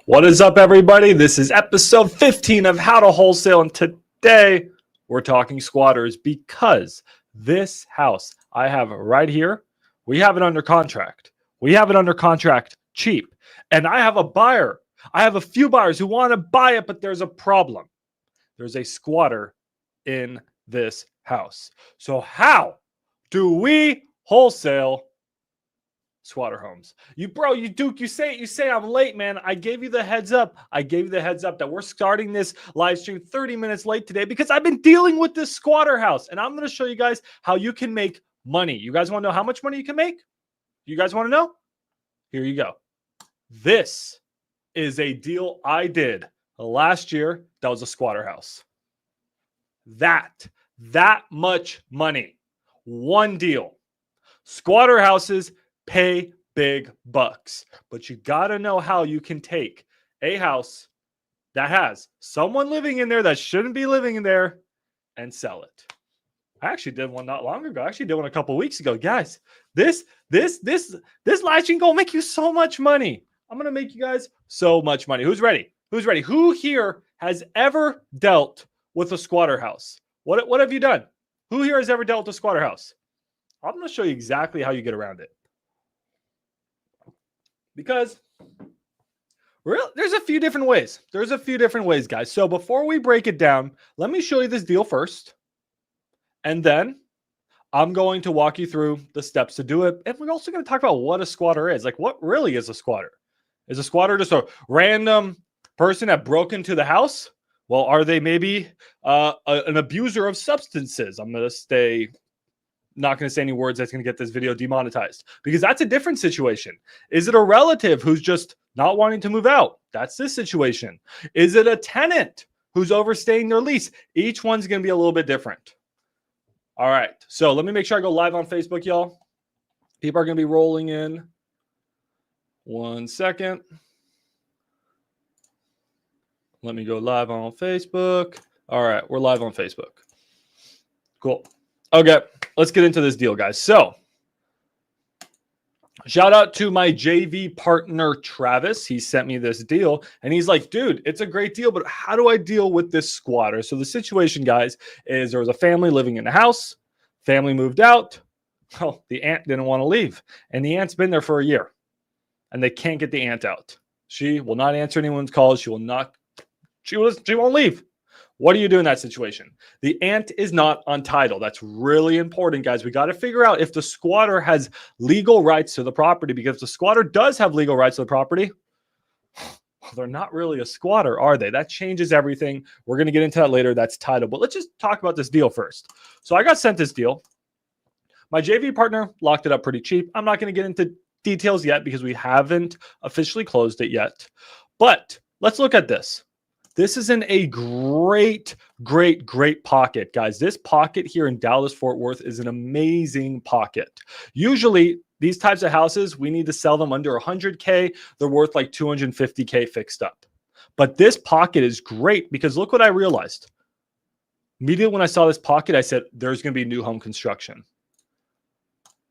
What is up, everybody? This is episode 15 of How to Wholesale, and today we're talking squatters because this house I have right here, we have it under contract. We have it under contract cheap, and I have a buyer. I have a few buyers who want to buy it, but there's a problem. There's a squatter in this house. So how do we wholesale squatter homes? You say I'm late, man. I gave you the heads up. That we're starting this live stream 30 minutes late today because I've been dealing with this squatter house, and I'm going to show you guys how you can make money. You guys want to know how much money you can make? You guys want to know? Here you go. This is a deal I did last year. That was a squatter house. That much money. One deal. Squatter houses pay big bucks, but you got to know how you can take a house that has someone living in there that shouldn't be living in there and sell it. I actually did one not long ago. I actually did one a couple weeks ago. Guys, this live stream gonna make you so much money. I'm gonna make you guys so much money. Who's ready? Who here has ever dealt with a squatter house? What have you done? Who here has ever dealt with a squatter house? I'm gonna show you exactly how you get around it. Because there's a few different ways. Guys. So before we break it down, let me show you this deal first. And then I'm going to walk you through the steps to do it. And we're also going to talk about what a squatter is. Like, what really is a squatter? Is a squatter just a random person that broke into the house? Well, are they maybe an abuser of substances? I'm going to not going to say any words that's going to get this video demonetized, because that's a different situation. Is it a relative who's just not wanting to move out? That's this situation. Is it a tenant who's overstaying their lease? Each one's going to be a little bit different. All right. So let me make sure I go live on Facebook, y'all. People are going to be rolling in. 1 second. Let me go live on Facebook. All right. We're live on Facebook. Cool. Okay. Let's get into this deal, guys. So shout out to my JV partner, Travis. He sent me this deal and he's like, dude, it's a great deal, but how do I deal with this squatter? So the situation, guys, is there was a family living in the house. Family moved out. Well, the aunt didn't want to leave, and the aunt's been there for a year and they can't get the aunt out. She will not answer anyone's calls. She won't leave. What do you do in that situation? The aunt is not on title. That's really important, guys. We got to figure out if the squatter has legal rights to the property, because if the squatter does have legal rights to the property, well, they're not really a squatter, are they? That changes everything. We're going to get into that later. That's title. But let's just talk about this deal first. So I got sent this deal. My JV partner locked it up pretty cheap. I'm not going to get into details yet because we haven't officially closed it yet. But let's look at this. This is in a great pocket, guys. This pocket here in Dallas-Fort Worth is an amazing pocket. Usually, these types of houses, we need to sell them under 100K. They're worth like 250K fixed up. But this pocket is great because look what I realized. Immediately when I saw this pocket, I said, there's going to be new home construction.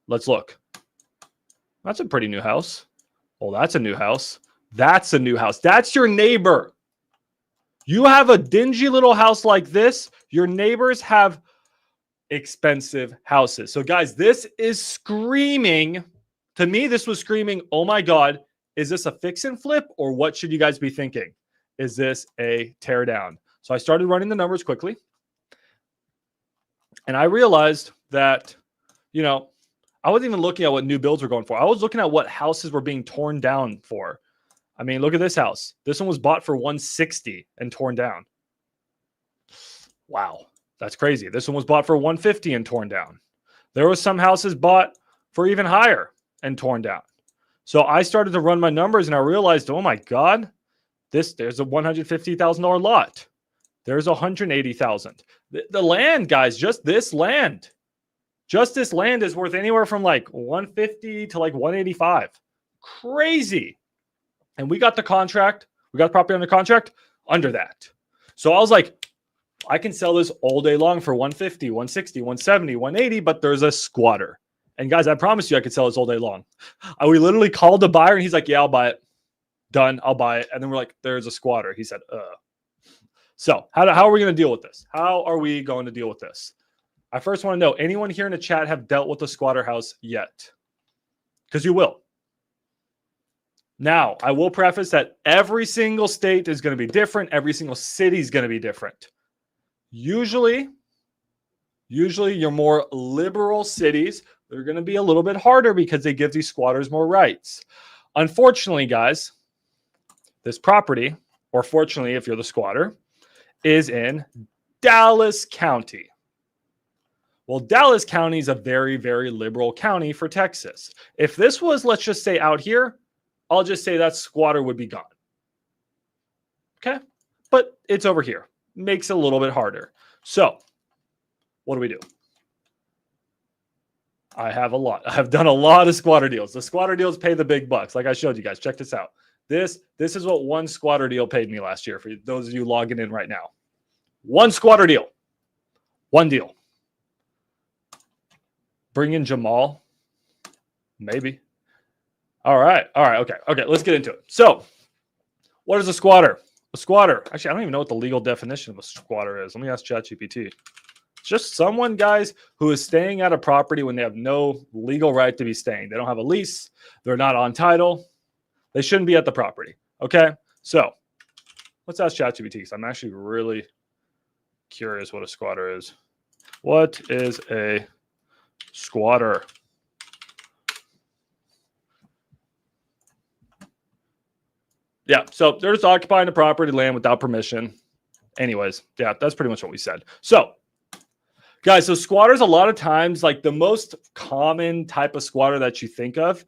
Let's look. That's a pretty new house. Oh, that's a new house. That's a new house. That's your neighbor. You have a dingy little house like this. Your neighbors have expensive houses. So guys, this is screaming. To me, this was screaming, oh my God, is this a fix and flip, or what should you guys be thinking? Is this a tear down? So I started running the numbers quickly. And I realized that, I wasn't even looking at what new builds were going for. I was looking at what houses were being torn down for. I mean, look at this house. This one was bought for $160 and torn down. Wow, that's crazy. This one was bought for $150 and torn down. There was some houses bought for even higher and torn down. So I started to run my numbers and I realized, oh my God, there's a $150,000 lot. There's $180,000. The land, guys, just this land is worth anywhere from like $150 to like $185. Crazy. And we got the contract. We got the property under contract under that. So I was like, I can sell this all day long for $150, $160, $170, $180, but there's a squatter. And guys, I promise you I could sell this all day long. We literally called the buyer and he's like, yeah, I'll buy it. Done. I'll buy it. And then we're like, there's a squatter. He said, So how are we going to deal with this? How are we going to deal with this? I first want to know, anyone here in the chat have dealt with a squatter house yet? Because you will. Now, I will preface that every single state is going to be different. Every single city is going to be different. Usually your more liberal cities, they're going to be a little bit harder because they give these squatters more rights. Unfortunately, guys, this property, or fortunately if you're the squatter, is in Dallas County. Well, Dallas County is a very, very liberal county for Texas. If this was, let's just say, out here, I'll just say that squatter would be gone. Okay? But it's over here. Makes it a little bit harder. So, what do we do? I have a lot. I've done a lot of squatter deals. The squatter deals pay the big bucks. Like I showed you guys. Check this out. This is what one squatter deal paid me last year for those of you logging in right now. One squatter deal. One deal. Bring in Jamal. Maybe. All right. Okay. Let's get into it. So, what is a squatter? A squatter. Actually, I don't even know what the legal definition of a squatter is. Let me ask ChatGPT. It's just someone, guys, who is staying at a property when they have no legal right to be staying. They don't have a lease. They're not on title. They shouldn't be at the property. Okay. So, let's ask ChatGPT because I'm actually really curious what a squatter is. What is a squatter? Yeah, so they're just occupying the property land without permission. Anyways, yeah, that's pretty much what we said. So, guys, so squatters, a lot of times, like the most common type of squatter that you think of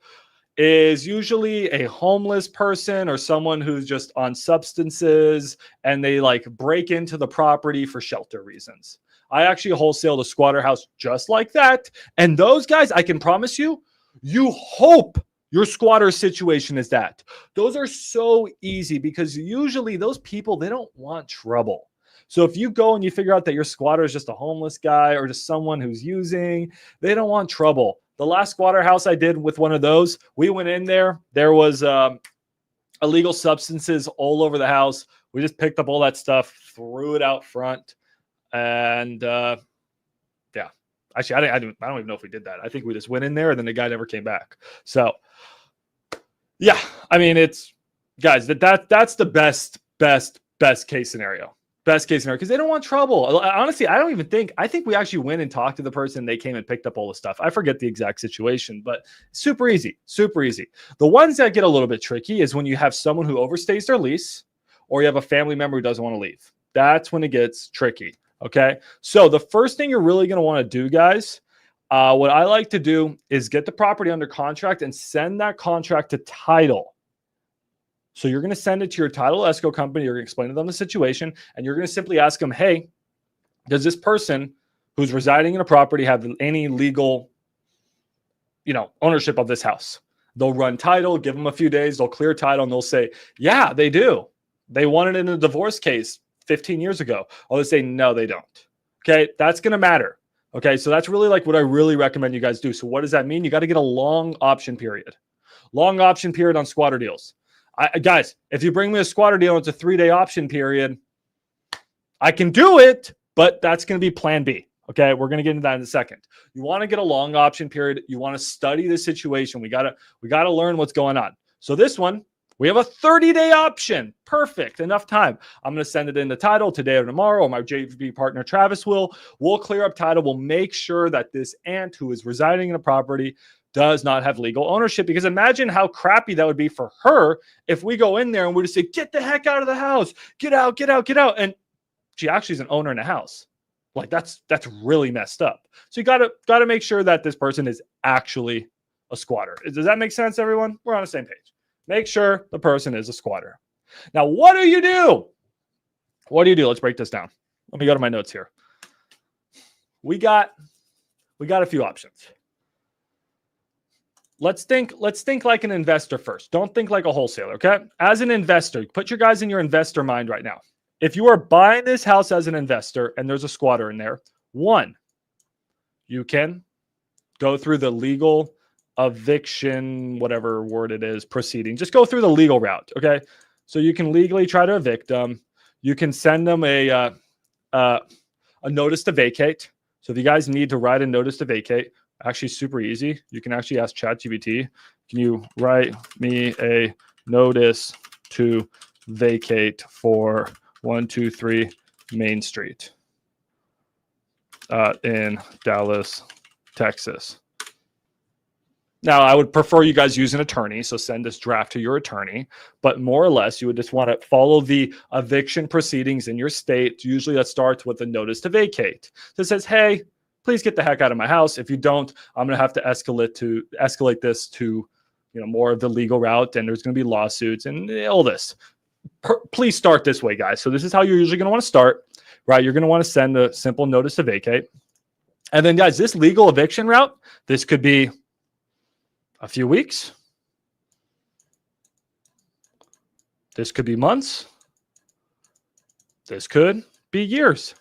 is usually a homeless person or someone who's just on substances and they like break into the property for shelter reasons. I actually wholesaled a squatter house just like that. And those guys, I can promise you, you hope your squatter situation is that. Those are so easy because usually those people, they don't want trouble. So if you go and you figure out that your squatter is just a homeless guy or just someone who's using, they don't want trouble. The last squatter house I did with one of those, we went in there. There was illegal substances all over the house. We just picked up all that stuff, threw it out front. And yeah, actually, I don't even know if we did that. I think we just went in there and then the guy never came back. So yeah, I mean, it's guys, that's the best case scenario. Best case scenario, because they don't want trouble. Honestly, I think we actually went and talked to the person. They came and picked up all the stuff. I forget the exact situation, but super easy. The ones that get a little bit tricky is when you have someone who overstays their lease or you have a family member who doesn't want to leave. That's when it gets tricky. Okay. So the first thing you're really going to want to do, guys, what I like to do is get the property under contract and send that contract to title. So you're going to send it to your title escrow company. You're going to explain to them the situation, and you're going to simply ask them, hey, does this person who's residing in a property have any legal, ownership of this house? They'll run title, give them a few days, they'll clear title, and they'll say, yeah, they do. They won it in a divorce case 15 years ago. Or they say, no, they don't. Okay, that's going to matter. Okay, so that's really like what I really recommend you guys do. So what does that mean? You got to get a long option period. Long option period on squatter deals. Guys, if you bring me a squatter deal and it's a 3-day option period, I can do it, but that's going to be plan B. Okay, we're going to get into that in a second. You want to get a long option period. You want to study the situation. We got to learn what's going on. So this one, we have a 30-day option. Perfect. Enough time. I'm going to send it in the title today or tomorrow, or my JV partner, Travis, we'll clear up title. We'll make sure that this aunt who is residing in a property does not have legal ownership, because imagine how crappy that would be for her if we go in there and we just say, get the heck out of the house, get out. And she actually is an owner in a house. Like that's really messed up. So you gotta make sure that this person is actually a squatter. Does that make sense, everyone? We're on the same page. Make sure the person is a squatter. Now, what do you do? Let's break this down. Let me go to my notes here. We got a few options. Let's think like an investor first. Don't think like a wholesaler, okay? As an investor, put your guys in your investor mind right now. If you are buying this house as an investor and there's a squatter in there, one, you can go through the legal eviction, whatever word it is, proceeding. Just go through the legal route, okay? So you can legally try to evict them. You can send them a notice to vacate. So if you guys need to write a notice to vacate, actually super easy. You can actually ask ChatGPT, can you write me a notice to vacate for 123 Main Street in Dallas, Texas. Now, I would prefer you guys use an attorney, so send this draft to your attorney. But more or less, you would just want to follow the eviction proceedings in your state. Usually that starts with a notice to vacate. So it says, hey, please get the heck out of my house. If you don't, I'm going to have to escalate this to more of the legal route, and there's going to be lawsuits and all this. Please start this way, guys. So this is how you're usually going to want to start, right? You're going to want to send a simple notice to vacate. And then, guys, this legal eviction route, this could be a few weeks. This could be months. This could be years.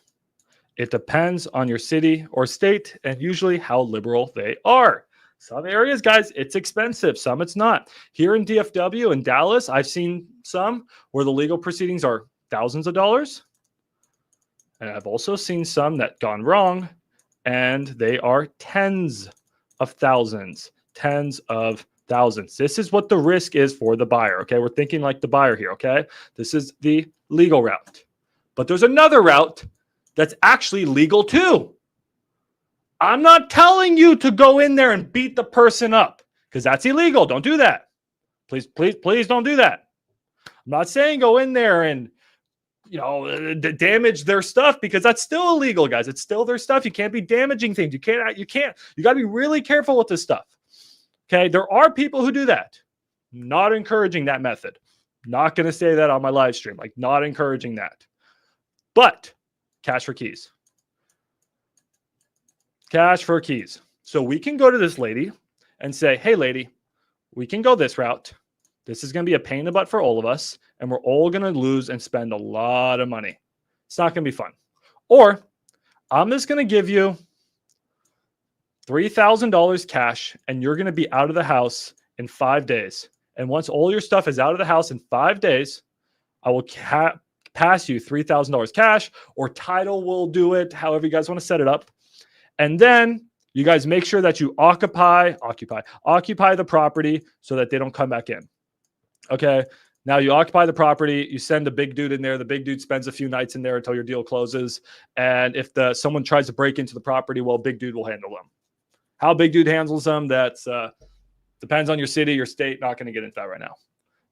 It depends on your city or state and usually how liberal they are. Some areas, guys, it's expensive. Some it's not. Here in DFW in Dallas, I've seen some where the legal proceedings are thousands of dollars. And I've also seen some that gone wrong and they are tens of thousands. Tens of thousands. This is what the risk is for the buyer. Okay. We're thinking like the buyer here. Okay. This is the legal route. But there's another route that's actually legal too. I'm not telling you to go in there and beat the person up because that's illegal. Don't do that. Please, please, please don't do that. I'm not saying go in there and damage their stuff because that's still illegal, guys. It's still their stuff. You can't be damaging things. You got to be really careful with this stuff. Okay, there are people who do that. Not encouraging that method. Not going to say that on my live stream. Like, not encouraging that. But cash for keys. Cash for keys. So we can go to this lady and say, hey, lady, we can go this route. This is going to be a pain in the butt for all of us. And we're all going to lose and spend a lot of money. It's not going to be fun. Or I'm just going to give you $3,000 cash, and you're going to be out of the house in 5 days. And once all your stuff is out of the house in 5 days, I will pass you $3,000 cash, or title will do it, however you guys want to set it up. And then you guys make sure that you occupy the property so that they don't come back in. Okay. Now you occupy the property, you send a big dude in there. The big dude spends a few nights in there until your deal closes. And if someone tries to break into the property, well, big dude will handle them. How big dude handles them, that's depends on your city, your state. Not going to get into that right now.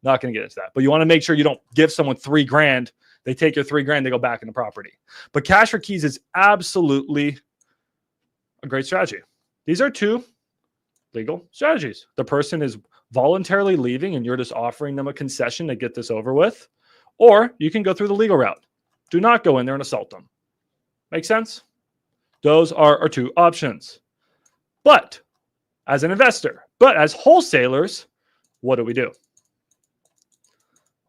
Not going to get into that. But you want to make sure you don't give someone $3,000. They take your $3,000, they go back in the property. But cash for keys is absolutely a great strategy. These are two legal strategies. The person is voluntarily leaving and you're just offering them a concession to get this over with. Or you can go through the legal route. Do not go in there and assault them. Make sense? Those are our two options. But as an investor, but as wholesalers, what do?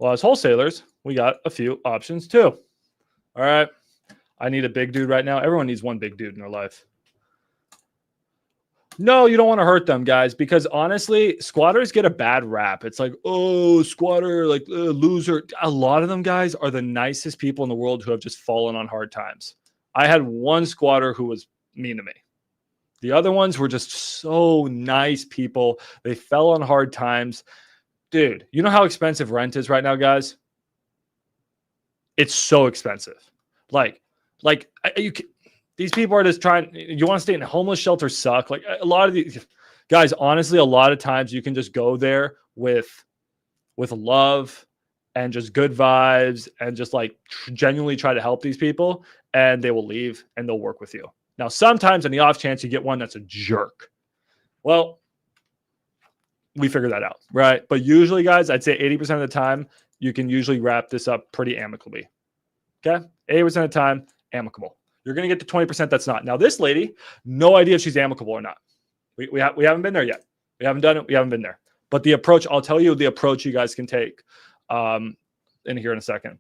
Well, as wholesalers, we got a few options too. All right. I need a big dude right now. Everyone needs one big dude in their life. No, you don't want to hurt them, guys, because honestly, squatters get a bad rap. It's like, oh, squatter, like loser. A lot of them, guys, are the nicest people in the world who have just fallen on hard times. I had one squatter who was mean to me. The other ones were just so nice people. They fell on hard times. Dude, you know how expensive rent is right now, guys? It's so expensive. These people are just trying. You want to stay in a homeless shelter? Suck. Like a lot of these guys, honestly, a lot of times you can just go there with love and just good vibes and just like genuinely try to help these people, and they will leave and they'll work with you. Now, sometimes on the off chance you get one that's a jerk, well, we figure that out, right? But usually, guys, I'd say 80% of the time you can usually wrap this up pretty amicably. Okay, 80% of the time, amicable. You're going to get to 20% that's not. Now, this lady, no idea if she's amicable or not. We haven't been there yet. We haven't done it. We haven't been there. But the approach, I'll tell you the approach you guys can take in here in a second.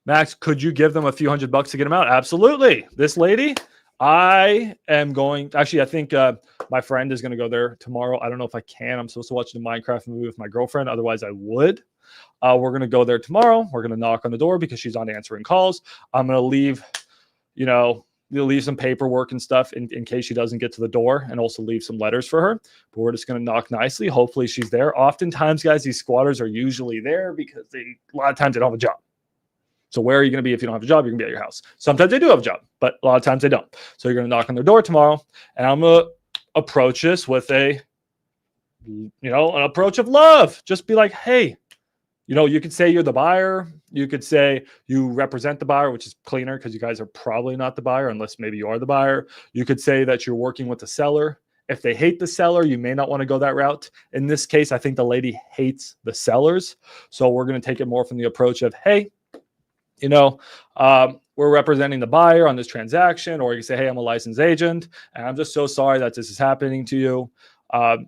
Max, could you give them a few $100 to get them out? Absolutely. This lady, I am going, actually, I think My friend is going to go there tomorrow. I don't know if I can. I'm supposed to watch the Minecraft movie with my girlfriend. Otherwise, I would. We're going to go there tomorrow. We're going to knock on the door because she's on answering calls. I'm going to leave, you'll leave some paperwork and stuff in case she doesn't get to the door, and also leave some letters for her. But we're just going to knock nicely. Hopefully she's there. Oftentimes, guys, these squatters are usually there because a lot of times they don't have a job. So where are you going to be if you don't have a job? You're going to be at your house. Sometimes they do have a job, but a lot of times they don't. So you're going to knock on their door tomorrow, and I'm going to approach this with an approach of love. Just be like, hey, you could say you're the buyer. You could say you represent the buyer, which is cleaner because you guys are probably not the buyer unless maybe you are the buyer. You could say that you're working with the seller. If they hate the seller, you may not want to go that route. In this case, I think the lady hates the sellers. So we're going to take it more from the approach of, hey, we're representing the buyer on this transaction. Or you can say, hey, I'm a licensed agent, and I'm just so sorry that this is happening to you. I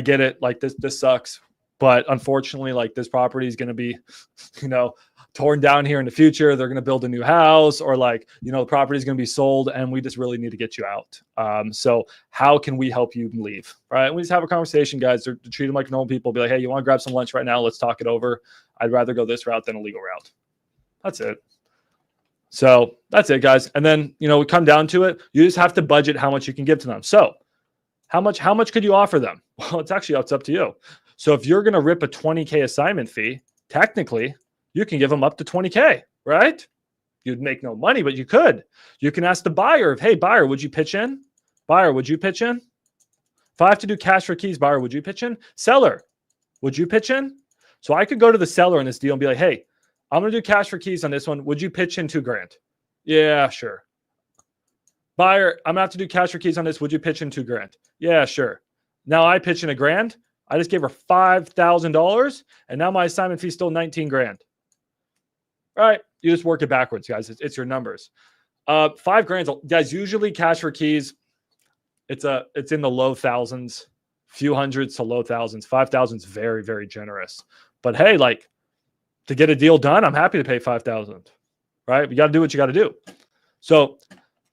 get it. Like this sucks. But unfortunately, like this property is going to be, torn down here in the future. They're going to build a new house, or the property is going to be sold, and we just really need to get you out. So how can we help you leave? Right? And we just have a conversation, guys. They're treat them like normal people. Be like, hey, you want to grab some lunch right now? Let's talk it over. I'd rather go this route than a legal route. That's it. So that's it, guys. And then, we come down to it. You just have to budget how much you can give to them. So how much could you offer them? Well, it's up to you. So if you're going to rip a $20K assignment fee, technically you can give them up to $20K, right? You'd make no money, but you could. You can ask the buyer, hey, buyer, would you pitch in? Buyer, would you pitch in? If I have to do cash for keys, buyer, would you pitch in? Seller, would you pitch in? So I could go to the seller in this deal and be like, hey, I'm going to do cash for keys on this one. Would you pitch in $2,000? Yeah, sure. Buyer, I'm going to have to do cash for keys on this. Would you pitch in $2,000? Yeah, sure. Now I pitch in $1,000. I just gave her $5,000, and now my assignment fee is still $19,000. All right, you just work it backwards, guys. It's your numbers. $5,000, guys. Usually, cash for keys, it's in the low thousands, few hundreds to low thousands. 5,000 is very, very generous. But hey, to get a deal done, I'm happy to pay $5,000. Right? You got to do what you got to do. So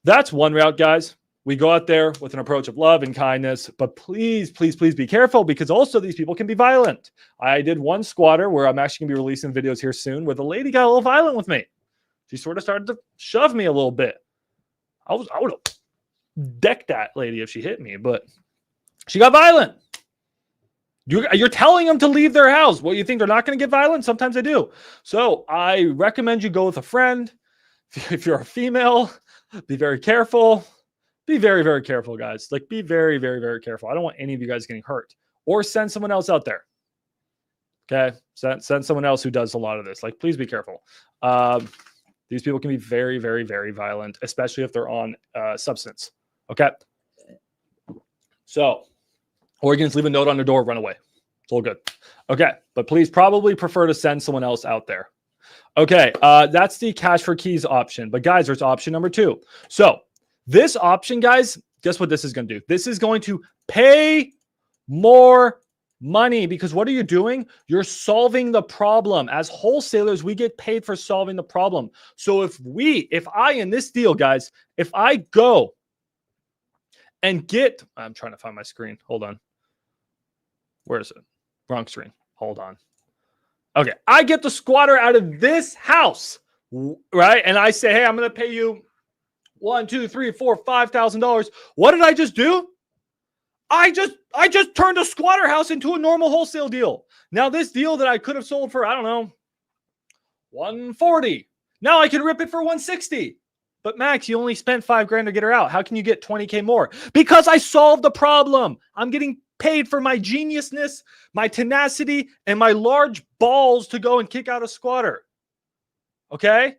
that's one route, guys. We go out there with an approach of love and kindness, but please, please, please be careful, because also these people can be violent. I did one squatter where I'm actually going to be releasing videos here soon where the lady got a little violent with me. She sort of started to shove me a little bit. I would have decked that lady if she hit me, but she got violent. You're telling them to leave their house. Well, you think they're not going to get violent? Sometimes they do. So I recommend you go with a friend. If you're a female, be very careful. Be very, very careful, guys. Be very, very, very careful. I don't want any of you guys getting hurt. Or send someone else out there. Okay? Send someone else who does a lot of this. Please be careful. These people can be very, very, very violent, especially if they're on substance. Okay? So, or you can just leave a note on their door, run away. It's all good. Okay, but please probably prefer to send someone else out there. Okay, that's the cash for keys option. But guys, there's option number 2. So this option, guys, guess what this is going to do? This is going to pay more money, because what are you doing? You're solving the problem. As wholesalers, we get paid for solving the problem. So if I in this deal, guys, if I go and get, I'm trying to find my screen. Hold on. Where is it? Wrong screen. Hold on. Okay. I get the squatter out of this house, right? And I say, hey, I'm going to pay you $1, $2, $3, $4, $5,000. What did I just do? I just turned a squatter house into a normal wholesale deal. Now this deal that I could have sold for, I don't know, $140. Now I can rip it for $160. But Max, you only spent $5,000 to get her out. How can you get $20K more? Because I solved the problem. I'm getting paid for my geniusness, my tenacity, and my large balls to go and kick out a squatter. Okay?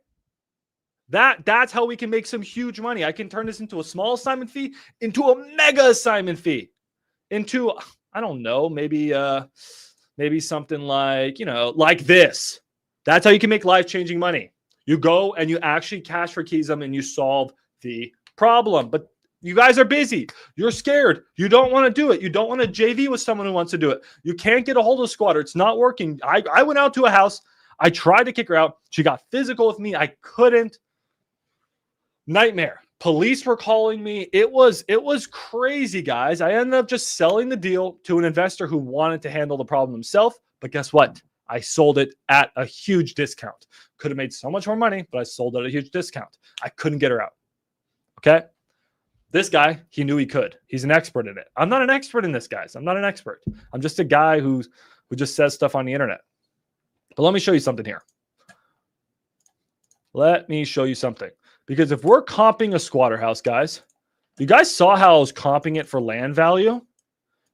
That's how we can make some huge money. I can turn this into a small assignment fee, into a mega assignment fee, into, I don't know, maybe something like this. That's how you can make life-changing money. You go and you actually cash for keys them and you solve the problem. But you guys are busy. You're scared. You don't want to do it. You don't want to JV with someone who wants to do it. You can't get a hold of a squatter. It's not working. I went out to a house. I tried to kick her out. She got physical with me. I couldn't. Nightmare. Police were calling me. It was crazy, guys. I ended up just selling the deal to an investor who wanted to handle the problem himself. But guess what? I sold it at a huge discount. Could have made so much more money, but I sold it at a huge discount. I couldn't get her out. Okay. This guy, he knew he could. He's an expert in it. I'm not an expert in this, guys. I'm not an expert. I'm just a guy who just says stuff on the internet. But let me show you something here. Let me show you something. Because if we're comping a squatter house, guys, you guys saw how I was comping it for land value?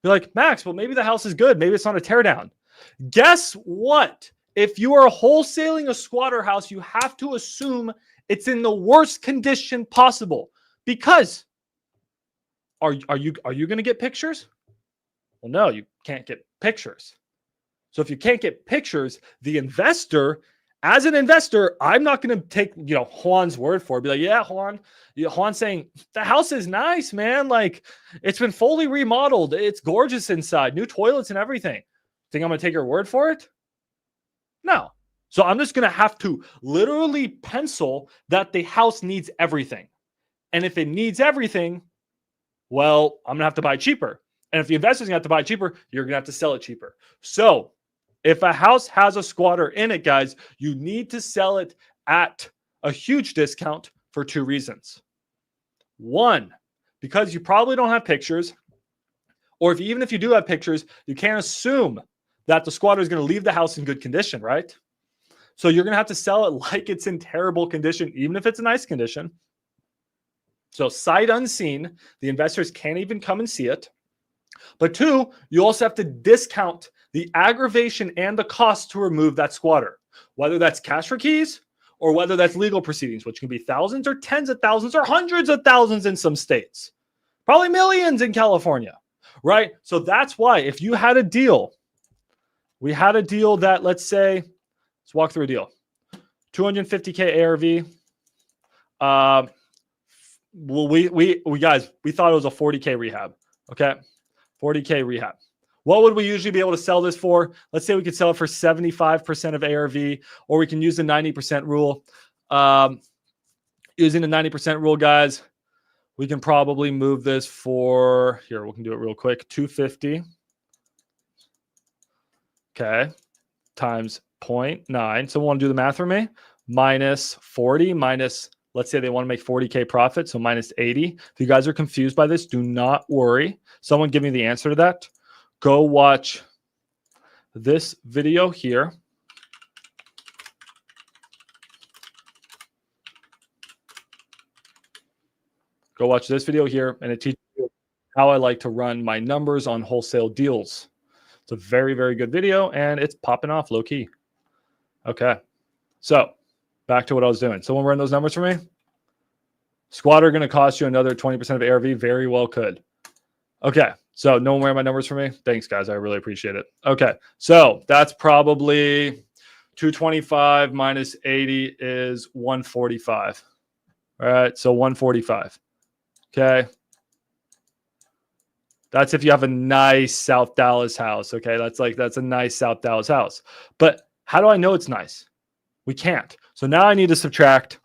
You're like, Max, well, maybe the house is good. Maybe it's not a teardown. Guess what? If you are wholesaling a squatter house, you have to assume it's in the worst condition possible. Because are you going to get pictures? Well, no, you can't get pictures. So if you can't get pictures, the investor, as an investor, I'm not going to take, Juan's word for it. Be like, yeah, Juan. Juan's saying the house is nice, man. Like, it's been fully remodeled. It's gorgeous inside, new toilets and everything. Think I'm going to take your word for it? No. So I'm just going to have to literally pencil that the house needs everything. And if it needs everything, well, I'm going to have to buy cheaper. And if the investor's going to have to buy cheaper, you're going to have to sell it cheaper. So if a house has a squatter in it, guys, you need to sell it at a huge discount for two reasons. One, because you probably don't have pictures, or even if you do have pictures, you can't assume that the squatter is going to leave the house in good condition, right? So you're going to have to sell it like it's in terrible condition, even if it's a nice condition. So sight unseen, the investors can't even come and see it. But two, you also have to discount the aggravation and the cost to remove that squatter, whether that's cash for keys or whether that's legal proceedings, which can be thousands or tens of thousands or hundreds of thousands in some states, probably millions in California, right? So that's why if you had a deal, we had a deal that, let's say, let's walk through a deal, 250K ARV. Well, we guys, we thought it was a 40K rehab. Okay. 40K rehab. What would we usually be able to sell this for? Let's say we could sell it for 75% of ARV, or we can use the 90% rule. Using the 90% rule, guys, we can probably move this for, here, we can do it real quick, 250. Okay. Times 0.9. Someone want to do the math for me? Minus 40, minus, let's say they want to make 40K profit, so minus 80. If you guys are confused by this, do not worry. Someone give me the answer to that. Go watch this video here. Go watch this video here, and it teaches you how I like to run my numbers on wholesale deals. It's a very, very good video, and it's popping off low key. Okay, so back to what I was doing. Someone run those numbers for me? Squatter going to cost you another 20% of ARV? Very well could. Okay, so no one wearing my numbers for me? Thanks, guys. I really appreciate it. Okay, so that's probably 225 minus 80 is 145. All right, so 145. Okay. That's if you have a nice South Dallas house. Okay, that's a nice South Dallas house. But how do I know it's nice? We can't. So now I need to subtract.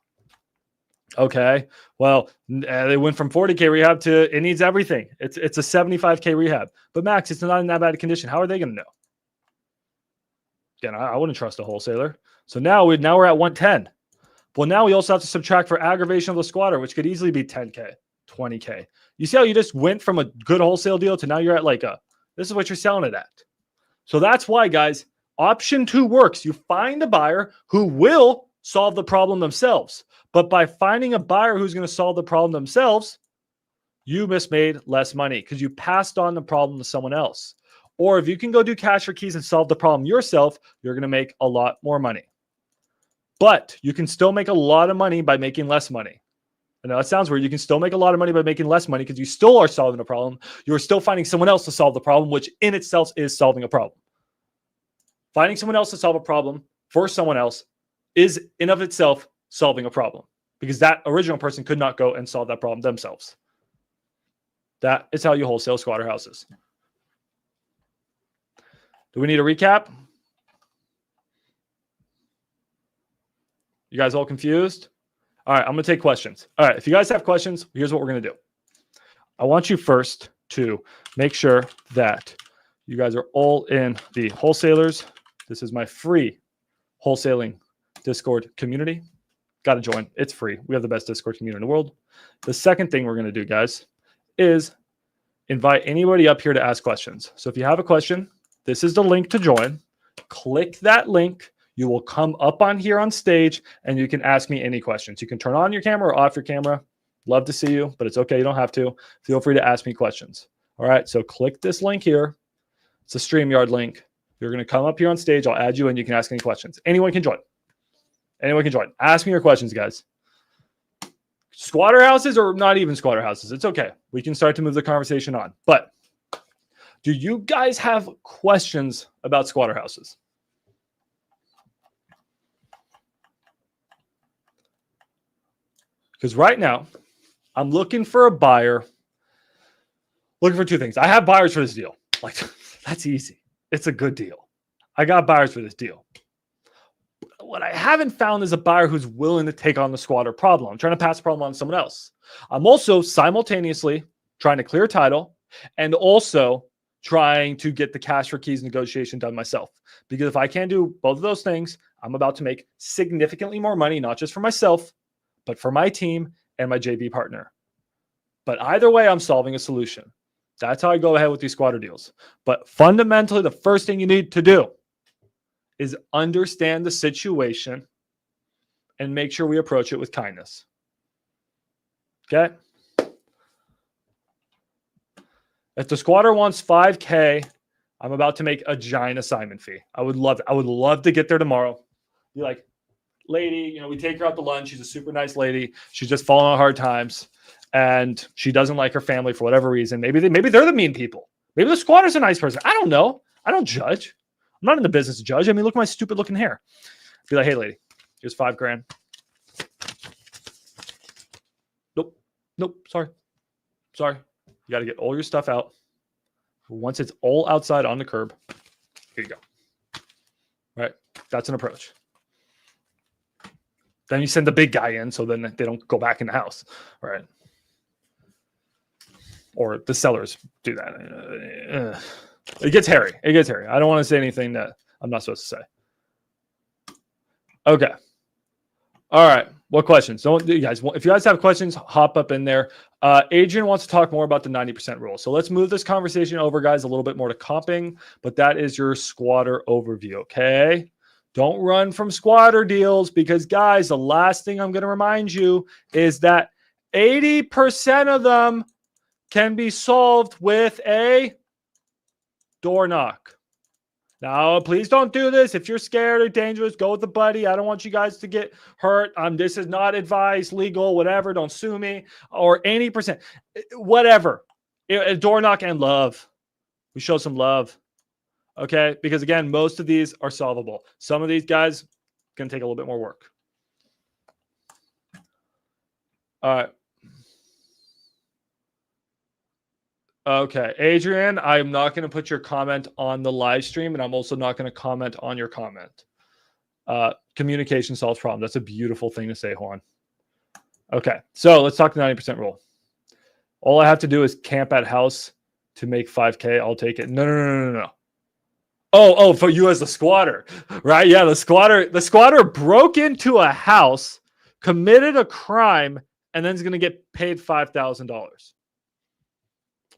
Okay, well, they went from 40K rehab to it needs everything. It's a 75K rehab. But Max, it's not in that bad a condition. How are they going to know? Again, I wouldn't trust a wholesaler. So now we're at 110. Well, now we also have to subtract for aggravation of the squatter, which could easily be 10K, 20K. You see how you just went from a good wholesale deal to now you're at this is what you're selling it at. So that's why, guys, option 2 works. You find a buyer who will solve the problem themselves. But by finding a buyer who's going to solve the problem themselves, you just made less money because you passed on the problem to someone else. Or if you can go do cash for keys and solve the problem yourself, you're going to make a lot more money. But you can still make a lot of money by making less money. I know it sounds weird. You can still make a lot of money by making less money because you still are solving a problem. You're still finding someone else to solve the problem, which in itself is solving a problem. Finding someone else to solve a problem for someone else is in of itself solving a problem because that original person could not go and solve that problem themselves. That is how you wholesale squatter houses. Do we need a recap? You guys all confused? All right, I'm going to take questions. All right, if you guys have questions, here's what we're going to do. I want you first to make sure that you guys are all in the wholesalers. This is my free wholesaling Discord community. Got to join. It's free. We have the best Discord community in the world. The second thing we're going to do, guys, is invite anybody up here to ask questions. So if you have a question, this is the link to join. Click that link. You will come up on here on stage and you can ask me any questions. You can turn on your camera or off your camera. Love to see you, but it's okay. You don't have to. Feel free to ask me questions. All right. So click this link here. It's a StreamYard link. You're going to come up here on stage. I'll add you and you can ask any questions. Anyone can join. Anyone can join. Ask me your questions, guys. Squatter houses or not even squatter houses. It's okay. We can start to move the conversation on. But do you guys have questions about squatter houses? Because right now, I'm looking for a buyer, looking for two things. I have buyers for this deal. Like, that's easy. It's a good deal. I got buyers for this deal. What I haven't found is a buyer who's willing to take on the squatter problem. I'm trying to pass the problem on to someone else. I'm also simultaneously trying to clear title and also trying to get the cash for keys negotiation done myself. Because if I can't do both of those things, I'm about to make significantly more money, not just for myself, but for my team and my JV partner. But either way, I'm solving a solution. That's how I go ahead with these squatter deals. But fundamentally, the first thing you need to do is understand the situation and make sure we approach it with kindness. Okay? If the squatter wants 5K, I'm about to make a giant assignment fee. I would love to get there tomorrow. Be like, lady, we take her out to lunch. She's a super nice lady. She's just falling on hard times and she doesn't like her family for whatever reason. Maybe they're the mean people. Maybe the squatter's a nice person. I don't know. I don't judge. I'm not in the business to judge. I mean, look at my stupid looking hair. Be like, hey, lady, here's $5,000. Nope. Sorry. You got to get all your stuff out. Once it's all outside on the curb, here you go. Right? That's an approach. Then you send the big guy in so then they don't go back in the house. All right. Or the sellers do that. It gets hairy. I don't want to say anything that I'm not supposed to say. Okay. All right. What questions? If you guys have questions, hop up in there. Adrian wants to talk more about the 90% rule. So let's move this conversation over, guys, a little bit more to comping, but that is your squatter overview. Okay. Don't run from squatter deals because, guys, the last thing I'm going to remind you is that 80% of them can be solved with a door knock. Now, please don't do this. If you're scared or dangerous, go with a buddy. I don't want you guys to get hurt. This is not advice, legal, whatever. Don't sue me or any percent. Whatever. A door knock and love. We show some love. Okay? Because, again, most of these are solvable. Some of these guys can take a little bit more work. All right. Okay, Adrian, I'm not going to put your comment on the live stream, and I'm also not going to comment on your comment. Communication solves problems. That's a beautiful thing to say, Juan. Okay, so let's talk the 90% rule. All I have to do is camp at house to make 5K. I'll take it. No. Oh, for you as the squatter, right? Yeah, the squatter broke into a house, committed a crime, and then is going to get paid $5,000.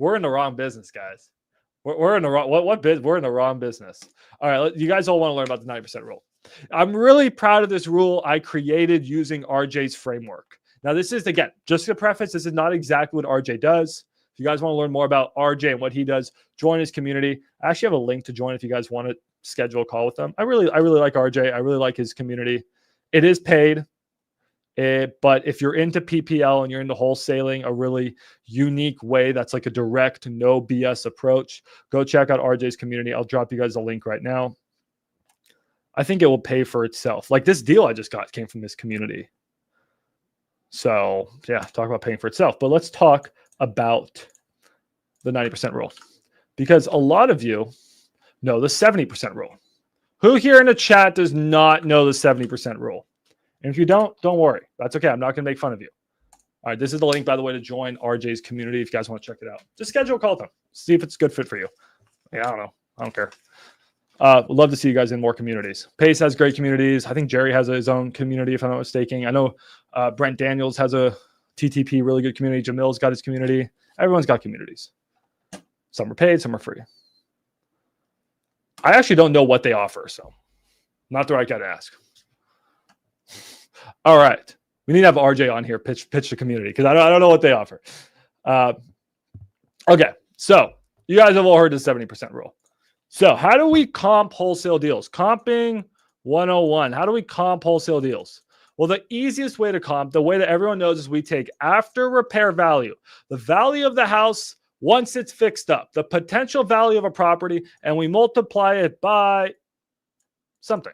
We're in the wrong business, guys. We're in the wrong we're in the wrong business. All right, you guys all want to learn about the 90% rule. I'm really proud of this rule I created using RJ's framework. Now, this is, again, just to preface, this is not exactly what RJ does. If you guys want to learn more about RJ and what he does, join his community. I actually have a link to join if you guys want to schedule a call with them. I really like RJ. I really like his community. It is paid. But if you're into PPL and you're into wholesaling, a really unique way that's like a direct, no BS approach, go check out RJ's community. I'll drop you guys a link right now. I think it will pay for itself. Like this deal I just got came from this community. So yeah, talk about paying for itself. But let's talk about the 90% rule. Because a lot of you know the 70% rule. Who here in the chat does not know the 70% rule? And if you don't worry. That's okay. I'm not going to make fun of you. All right. This is the link, by the way, to join RJ's community if you guys want to check it out. Just schedule a call with them. See if it's a good fit for you. Yeah, I don't know. I don't care. Would love to see you guys in more communities. Pace has great communities. I think Jerry has his own community, if I'm not mistaken. I know Brent Daniels has a TTP, really good community. Jamil's got his community. Everyone's got communities. Some are paid, some are free. I actually don't know what they offer, so not the right guy to ask. All right. We need to have RJ on here, pitch the community, because I don't know what they offer. Okay. So you guys have all heard the 70% rule. So how do we comp wholesale deals? Comping 101. How do we comp wholesale deals? Well, the easiest way to comp, the way that everyone knows, is we take after repair value, the value of the house once it's fixed up, the potential value of a property, and we multiply it by something.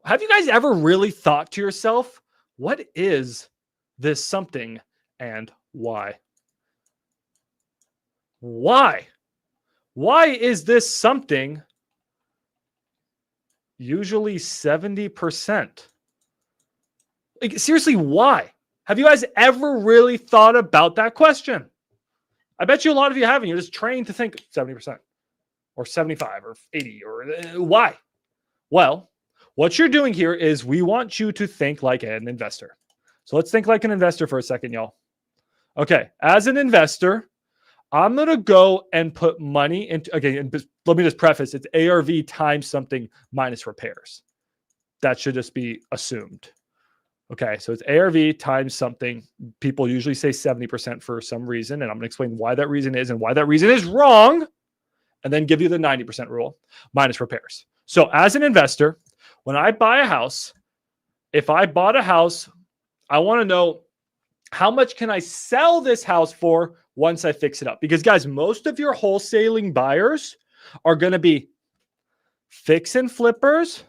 Have you guys ever really thought to yourself, what is this something and why? Why? Why is this something usually 70%? Like, seriously, why? Have you guys ever really thought about that question? I bet you a lot of you haven't. You're just trained to think 70% or 75 or 80 or why? Well, what you're doing here is we want you to think like an investor. So let's think like an investor for a second, y'all. Okay, as an investor, I'm going to go and put money into, okay, and let me just preface, it's ARV times something minus repairs. That should just be assumed. Okay, so it's ARV times something. People usually say 70% for some reason, and I'm going to explain why that reason is and why that reason is wrong, and then give you the 90% rule minus repairs. So as an investor, when I buy a house, if I bought a house, I want to know how much can I sell this house for once I fix it up? Because guys, most of your wholesaling buyers are going to be fix and flippers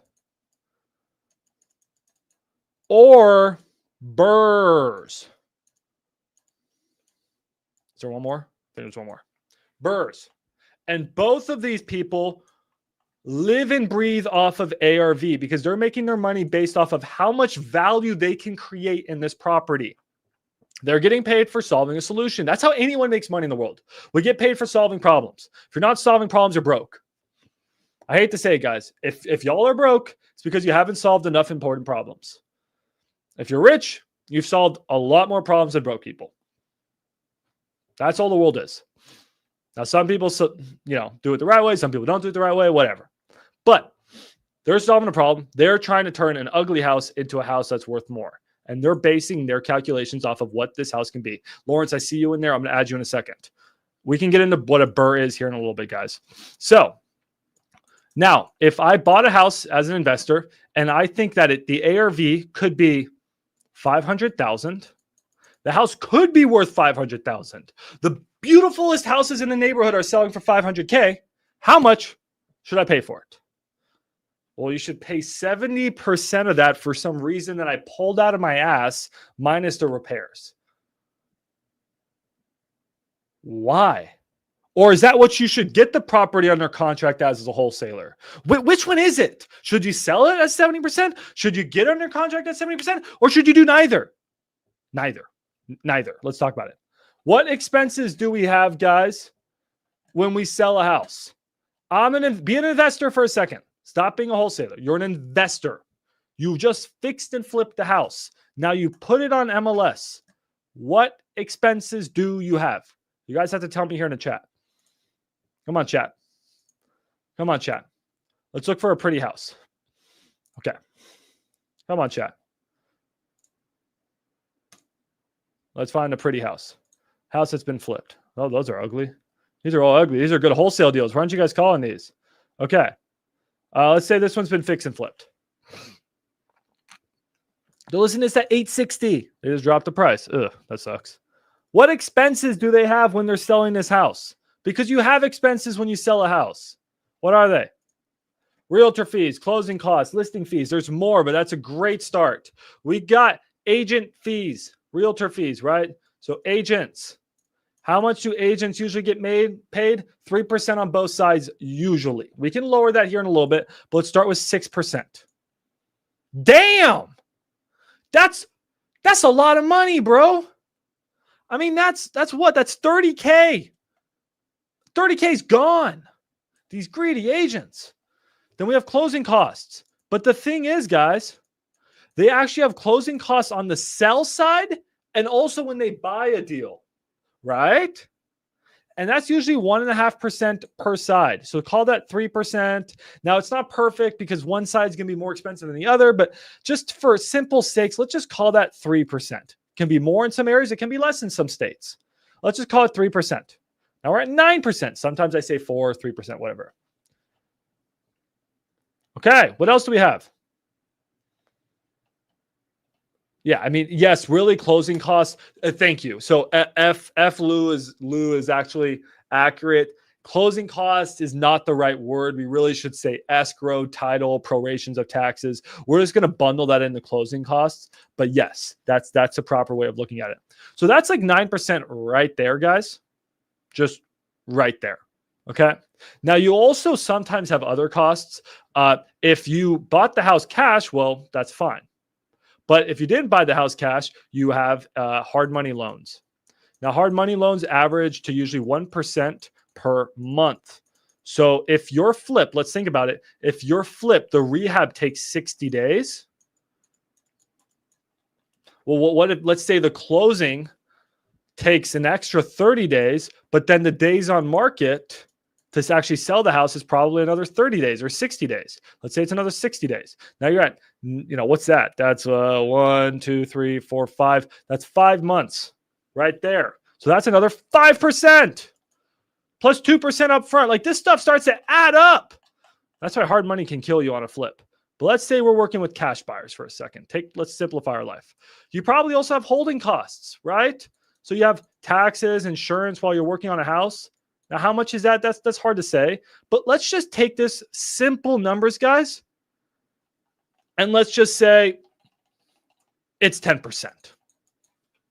or burrs. Is there one more? I think there's one more. Burrs. And both of these people live and breathe off of ARV because they're making their money based off of how much value they can create in this property. They're getting paid for solving a solution. That's how anyone makes money in the world. We get paid for solving problems. If you're not solving problems, you're broke. I hate to say it, guys. If y'all are broke, it's because you haven't solved enough important problems. If you're rich, you've solved a lot more problems than broke people. That's all the world is. Now, some people, do it the right way. Some people don't do it the right way, whatever. But they're solving a problem. They're trying to turn an ugly house into a house that's worth more. And they're basing their calculations off of what this house can be. Lawrence, I see you in there. I'm going to add you in a second. We can get into what a burr is here in a little bit, guys. So now, if I bought a house as an investor and I think that the ARV could be $500,000, the house could be worth $500,000. The beautifulest houses in the neighborhood are selling for $500K. How much should I pay for it? Well, you should pay 70% of that for some reason that I pulled out of my ass minus the repairs. Why? Or is that what you should get the property under contract as a wholesaler? Which one is it? Should you sell it at 70%? Should you get under contract at 70%? Or should you do neither? Neither. Let's talk about it. What expenses do we have, guys, when we sell a house? I'm going to be an investor for a second. Stop being a wholesaler. You're an investor. You just fixed and flipped the house. Now you put it on MLS. What expenses do you have? You guys have to tell me here in the chat. Come on, chat. Let's look for a pretty house. Okay. Come on, chat. Let's find a pretty house. House that's been flipped. Oh, those are ugly. These are all ugly. These are good wholesale deals. Why aren't you guys calling these? Okay. Let's say this one's been fixed and flipped. They'll listen to this at $860. They just dropped the price. Ugh, that sucks. What expenses do they have when they're selling this house? Because you have expenses when you sell a house. What are they? Realtor fees, closing costs, listing fees. There's more, but that's a great start. We got agent fees, realtor fees, right? So agents. How much do agents usually get paid? 3% on both sides usually. We can lower that here in a little bit, but let's start with 6%. Damn. That's a lot of money, bro. I mean, that's what? That's 30K. 30K is gone. These greedy agents. Then we have closing costs. But the thing is, guys, they actually have closing costs on the sell side and also when they buy a deal, right? And that's usually 1.5% per side. So call that 3%. Now, it's not perfect because one side is going to be more expensive than the other, but just for simple sakes, let's just call that 3%. It can be more in some areas. It can be less in some states. Let's just call it 3%. Now we're at 9%. Sometimes I say 4, 3%, whatever. Okay, what else do we have? Yeah, I mean, yes, really closing costs. Thank you. So Lou is actually accurate. Closing cost is not the right word. We really should say escrow, title, prorations of taxes. We're just going to bundle that into closing costs. But yes, that's a proper way of looking at it. So that's like 9% right there, guys. Just right there. Okay. Now you also sometimes have other costs. If you bought the house cash, well, that's fine. But if you didn't buy the house cash, you have hard money loans. Now, hard money loans average to usually 1% per month. So if your flip, let's think about it. If your flip, the rehab takes 60 days. Well, what if, let's say the closing takes an extra 30 days, but then the days on market to actually sell the house is probably another 30 days or 60 days. Let's say it's another 60 days. Now you're at, what's that? That's 1, 2, 3, 4, 5. That's 5 months right there. So that's another 5% plus 2% up front. Like this stuff starts to add up. That's why hard money can kill you on a flip. But let's say we're working with cash buyers for a second. Let's simplify our life. You probably also have holding costs, right? So you have taxes, insurance while you're working on a house. Now, how much is that? That's hard to say. But let's just take this simple numbers, guys, and let's just say it's 10%.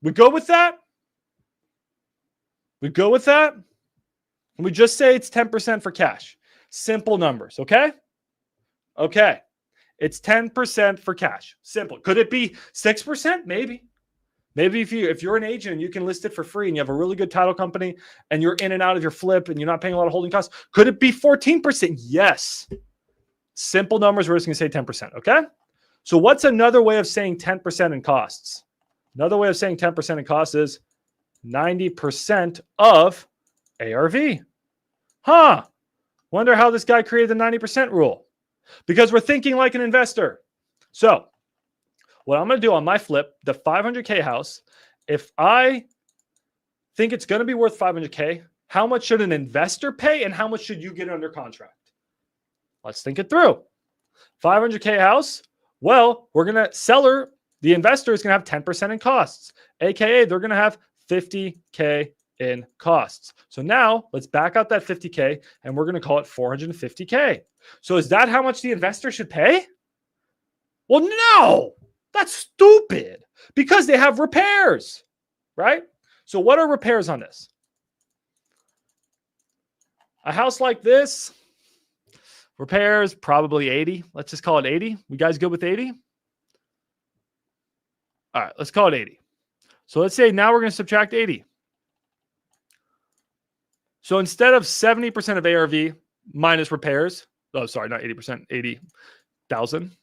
We go with that? We go with that? And we just say it's 10% for cash. Simple numbers, okay? Okay. It's 10% for cash. Simple. Could it be 6%? Maybe. Maybe if you're an agent and you can list it for free and you have a really good title company and you're in and out of your flip and you're not paying a lot of holding costs, could it be 14%? Yes. Simple numbers, we're just going to say 10%, okay? So what's another way of saying 10% in costs? Another way of saying 10% in costs is 90% of ARV. Huh. Wonder how this guy created the 90% rule. Because we're thinking like an investor. So what I'm going to do on my flip, the 500K house, if I think it's going to be worth 500K, how much should an investor pay and how much should you get under contract? Let's think it through. 500K house, well, we're going to the investor is going to have 10% in costs, AKA they're going to have 50K in costs. So now let's back out that 50K and we're going to call it 450K. So is that how much the investor should pay? Well, no. That's stupid because they have repairs, right? So what are repairs on this? A house like this, repairs probably 80. Let's just call it 80. You guys good with 80? All right, let's call it 80. So let's say now we're going to subtract 80. So instead of 70% of ARV minus repairs, oh, sorry, not 80%, 80,000.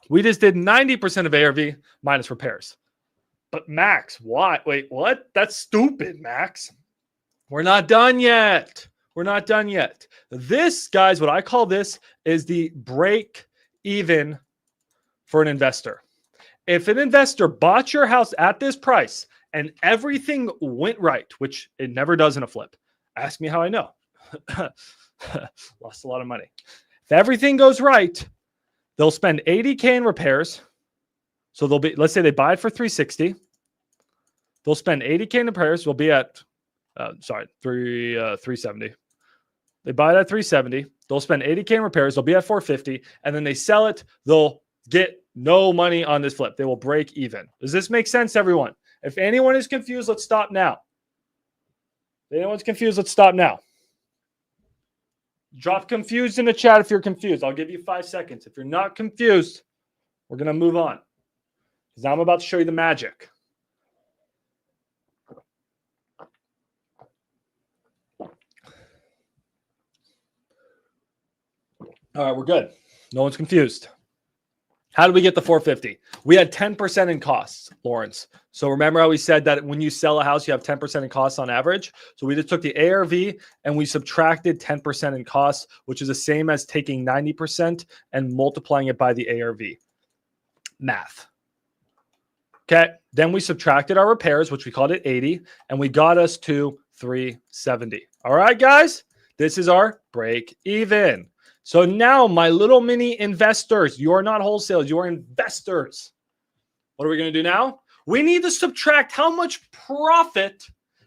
We just did 90% of ARV minus repairs. But Max, why? Wait, what? That's stupid, Max. We're not done yet. We're not done yet. This, guys, what I call this is the break even for an investor. If an investor bought your house at this price and everything went right, which it never does in a flip, ask me how I know. Lost a lot of money. If everything goes right, they'll spend 80K in repairs. So they'll be, let's say they buy it for 360. They'll spend 80K in repairs. We'll be at, 370. They buy it at 370. They'll spend 80K in repairs. They'll be at 450. And then they sell it. They'll get no money on this flip. They will break even. Does this make sense, everyone? If anyone is confused, let's stop now. If anyone's confused, let's stop now. Drop confused in the chat if you're confused. I'll give you 5 seconds. If you're not confused, We're going to move on. Because now I'm about to show you the magic. All right, we're good. No one's confused. How did we get the 450? We had 10% in costs, Lawrence. So remember how we said that when you sell a house, you have 10% in costs on average? So we just took the ARV and we subtracted 10% in costs, which is the same as taking 90% and multiplying it by the ARV. Math. Okay. Then we subtracted our repairs, which we called it 80, and we got us to 370. All right, guys, this is our break even. So now, my little mini investors, you are not wholesalers, you are investors. What are we going to do now? We need to subtract how much profit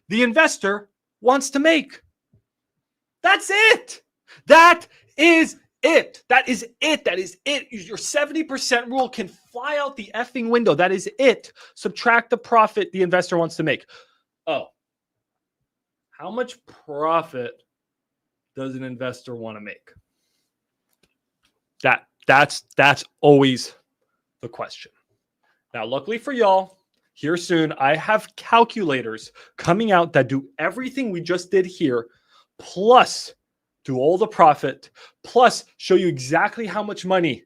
the investor wants to make. That's it. That is it. That is it. That is it. Your 70% rule can fly out the effing window. That is it. Subtract the profit the investor wants to make. Oh, how much profit does an investor want to make? That's always the question. Now, luckily for y'all, here soon, I have calculators coming out that do everything we just did here, plus do all the profit, plus show you exactly how much money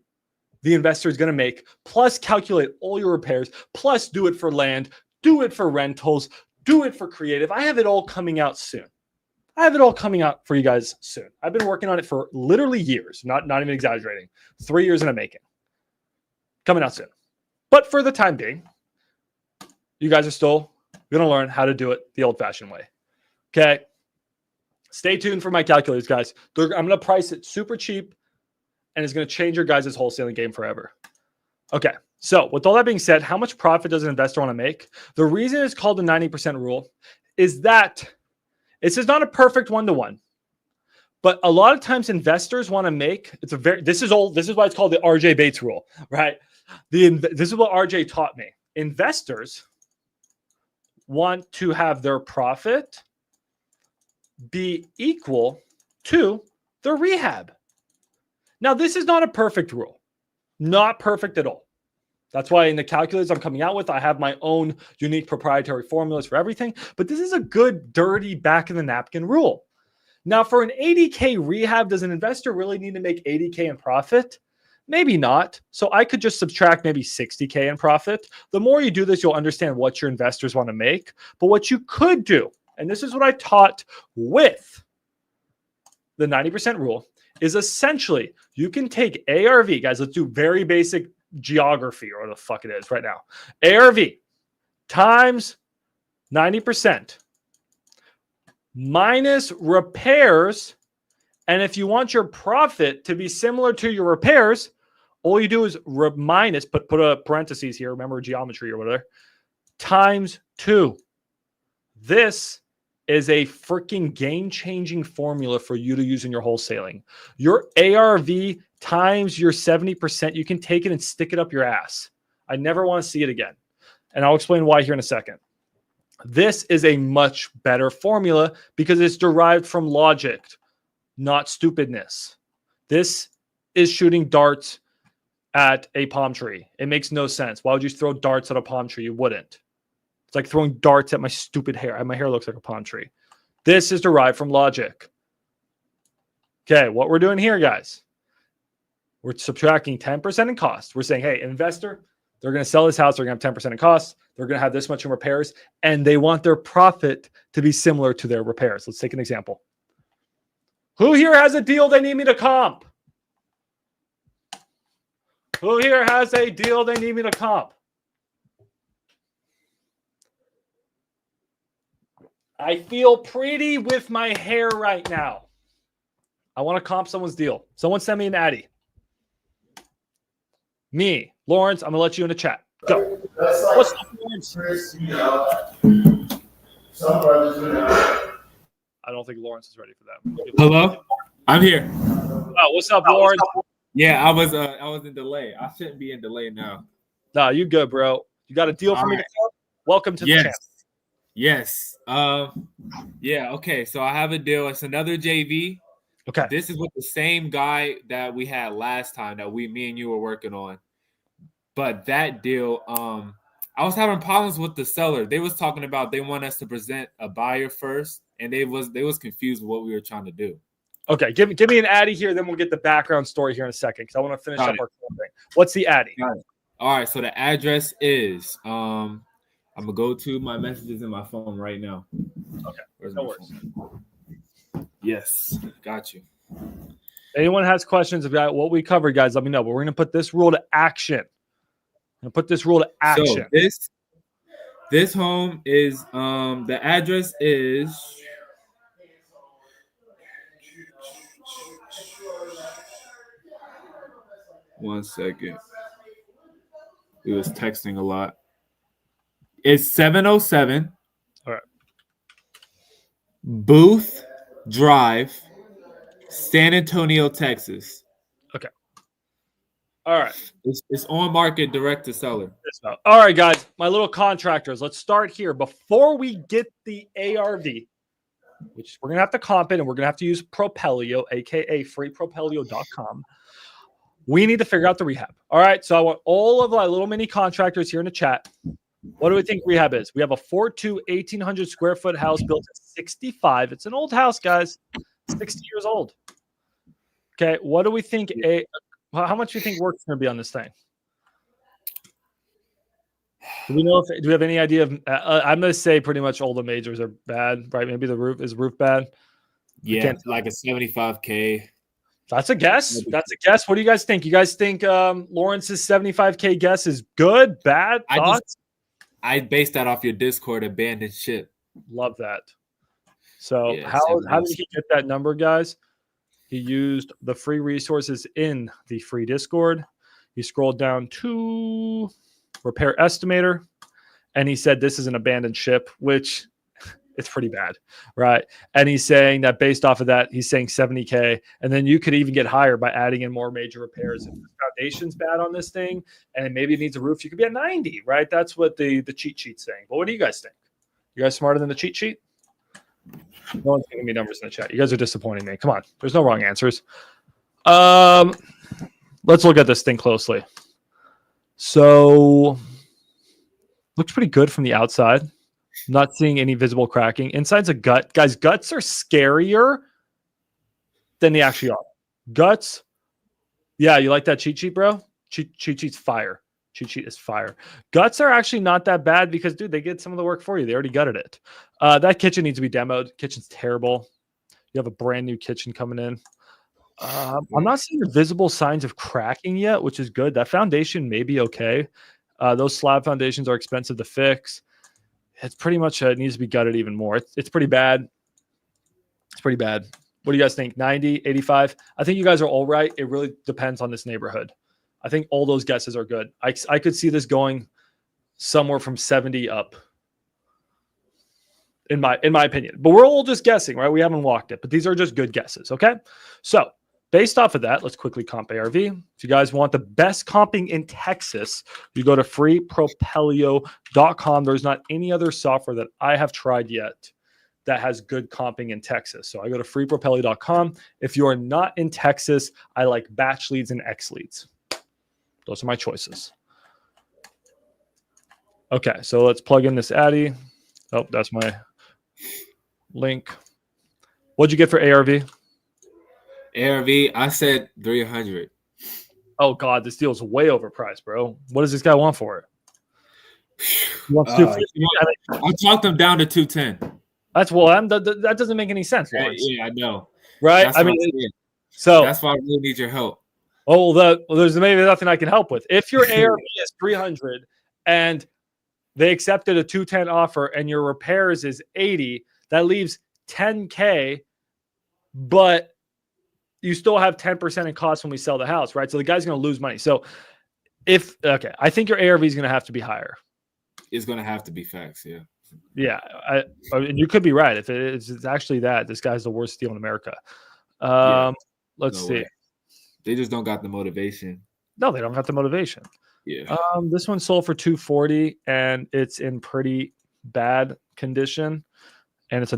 the investor is going to make, plus calculate all your repairs, plus do it for land, do it for rentals, do it for creative. I have it all coming out soon. I have it all coming out for you guys soon. I've been working on it for literally years, not even exaggerating. 3 years in the making. Coming out soon. But for the time being, you guys are still going to learn how to do it the old-fashioned way. Okay? Stay tuned for my calculators, guys. I'm going to price it super cheap, and it's going to change your guys' wholesaling game forever. Okay. So with all that being said, how much profit does an investor want to make? The reason it's called the 90% rule is that this is not a perfect one-to-one, but a lot of times investors want to make, this is why it's called the RJ Bates rule, right? This is what RJ taught me. Investors want to have their profit be equal to their rehab. Now, this is not a perfect rule, not perfect at all. That's why in the calculators I'm coming out with, I have my own unique proprietary formulas for everything. But this is a good, dirty, back-of-the-napkin rule. Now, for an 80K rehab, does an investor really need to make 80K in profit? Maybe not. So I could just subtract maybe 60K in profit. The more you do this, you'll understand what your investors want to make. But what you could do, and this is what I taught with the 90% rule, is essentially you can take ARV. Guys, let's do very basic geography or the fuck it is right now. ARV times 90% minus repairs. And if you want your profit to be similar to your repairs, all you do is minus, put a parentheses here, remember geometry or whatever, times 2. This is a freaking game-changing formula for you to use in your wholesaling. Your ARV times your 70%, you can take it and stick it up your ass. I never want to see it again. And I'll explain why here in a second. This is a much better formula because it's derived from logic, not stupidness. This is shooting darts at a palm tree. It makes no sense. Why would you throw darts at a palm tree? You wouldn't. It's like throwing darts at my stupid hair. My hair looks like a palm tree. This is derived from logic. Okay, what we're doing here, guys, we're subtracting 10% in cost. We're saying, hey, investor, they're going to sell this house. They're going to have 10% in cost. They're going to have this much in repairs, and they want their profit to be similar to their repairs. Let's take an example. Who here has a deal they need me to comp? Who here has a deal they need me to comp? I feel pretty with my hair right now. I want to comp someone's deal. Someone send me an Addy. Me, Lawrence, I'm going to let you in the chat. Go. What's up, Lawrence? I don't think Lawrence is ready for that. Hello? I'm here. Oh, what's up, Lawrence? Yeah, I was in delay. I shouldn't be in delay now. No, you good, bro. You got a deal for me to comp? Welcome to the channel. Yes. Yeah, okay. So I have a deal. It's another JV. Okay. This is with the same guy that we had last time that me and you were working on. But that deal, I was having problems with the seller. They was talking about they want us to present a buyer first, and they was confused with what we were trying to do. Okay, give me an Addy here, then we'll get the background story here in a second because I want to finish up our thing. What's the Addy? All right, so the address is I'm gonna go to my messages in my phone right now. Okay, where's no my worries. phone? Yes, got you. Anyone has questions about what we covered, guys, let me know. But we're gonna put this rule to action. I'm gonna put this rule to action. So this home is the address is one second. We was texting a lot. It's 707 All right. Booth Drive, San Antonio, Texas. Okay. All right. It's on market direct to seller. All right, guys, my little contractors, let's start here. Before we get the ARV, which we're going to have to comp it, and we're going to have to use Propelio, aka freepropelio.com. We need to figure out the rehab. All right. So I want all of my little mini contractors here in the chat. What do we think rehab is? We have a 4.2, 1,800 square foot house built at 65. It's an old house, guys. 60 years old. Okay. What do we think? How much do you think work's going to be on this thing? Do we have any idea of? I'm going to say pretty much all the majors are bad, right? Maybe the roof bad. Yeah, like a 75K. That's a guess. That's a guess. What do you guys think? You guys think Lawrence's 75K guess is good, bad? Thoughts? I based that off your Discord abandoned ship. Love that. So yeah, how did he get that number, guys? He used the free resources in the free Discord. He scrolled down to repair estimator, and he said this is an abandoned ship, which it's pretty bad, right? And he's saying that based off of that, he's saying 70K, and then you could even get higher by adding in more major repairs. If the foundation's bad on this thing, and maybe it needs a roof, you could be at 90, right? That's what the cheat sheet's saying. But what do you guys think? You guys smarter than the cheat sheet? No one's giving me numbers in the chat. You guys are disappointing me. Come on, there's no wrong answers. Let's look at this thing closely. So, looks pretty good from the outside. Not seeing any visible cracking. Inside's a gut. Guys, guts are scarier than they actually are. Guts. Yeah, you like that cheat sheet, bro? Cheat sheet's fire. Cheat sheet is fire. Guts are actually not that bad because, dude, they get some of the work for you. They already gutted it. That kitchen needs to be demoed. Kitchen's terrible. You have a brand new kitchen coming in. I'm not seeing the visible signs of cracking yet, which is good. That foundation may be okay. Those slab foundations are expensive to fix. It's pretty much it needs to be gutted even more. It's pretty bad. It's pretty bad. What do you guys think? 90, 85? I think you guys are all right. It really depends on this neighborhood. I think all those guesses are good. I could see this going somewhere from 70 up. In my opinion. But we're all just guessing, right? We haven't walked it, but these are just good guesses, okay? So based off of that, let's quickly comp ARV. If you guys want the best comping in Texas, you go to freepropelio.com. There's not any other software that I have tried yet that has good comping in Texas. So I go to freepropelio.com. If you are not in Texas, I like batch leads and X leads. Those are my choices. Okay, so let's plug in this Addy. Oh, that's my link. What'd you get for ARV? ARV, I said 300. Oh God, this deal is way overpriced, bro. What does this guy want for it? He wants 250. I talked him down to 210. That doesn't make any sense. Yeah, I know. Right? So that's why I really need your help. There's maybe nothing I can help with. If your ARV is 300 and they accepted a 210 offer and your repairs is 80, that leaves 10K, but you still have 10% in costs when we sell the house, right? So the guy's going to lose money. So I think your ARV is going to have to be higher. It's going to have to be facts, yeah. Yeah, and you could be right. If it's actually that, this guy's the worst deal in America. Let's see. Way. They just don't got the motivation. No, they don't got the motivation. Yeah. This one sold for $240, and it's in pretty bad condition, and it's a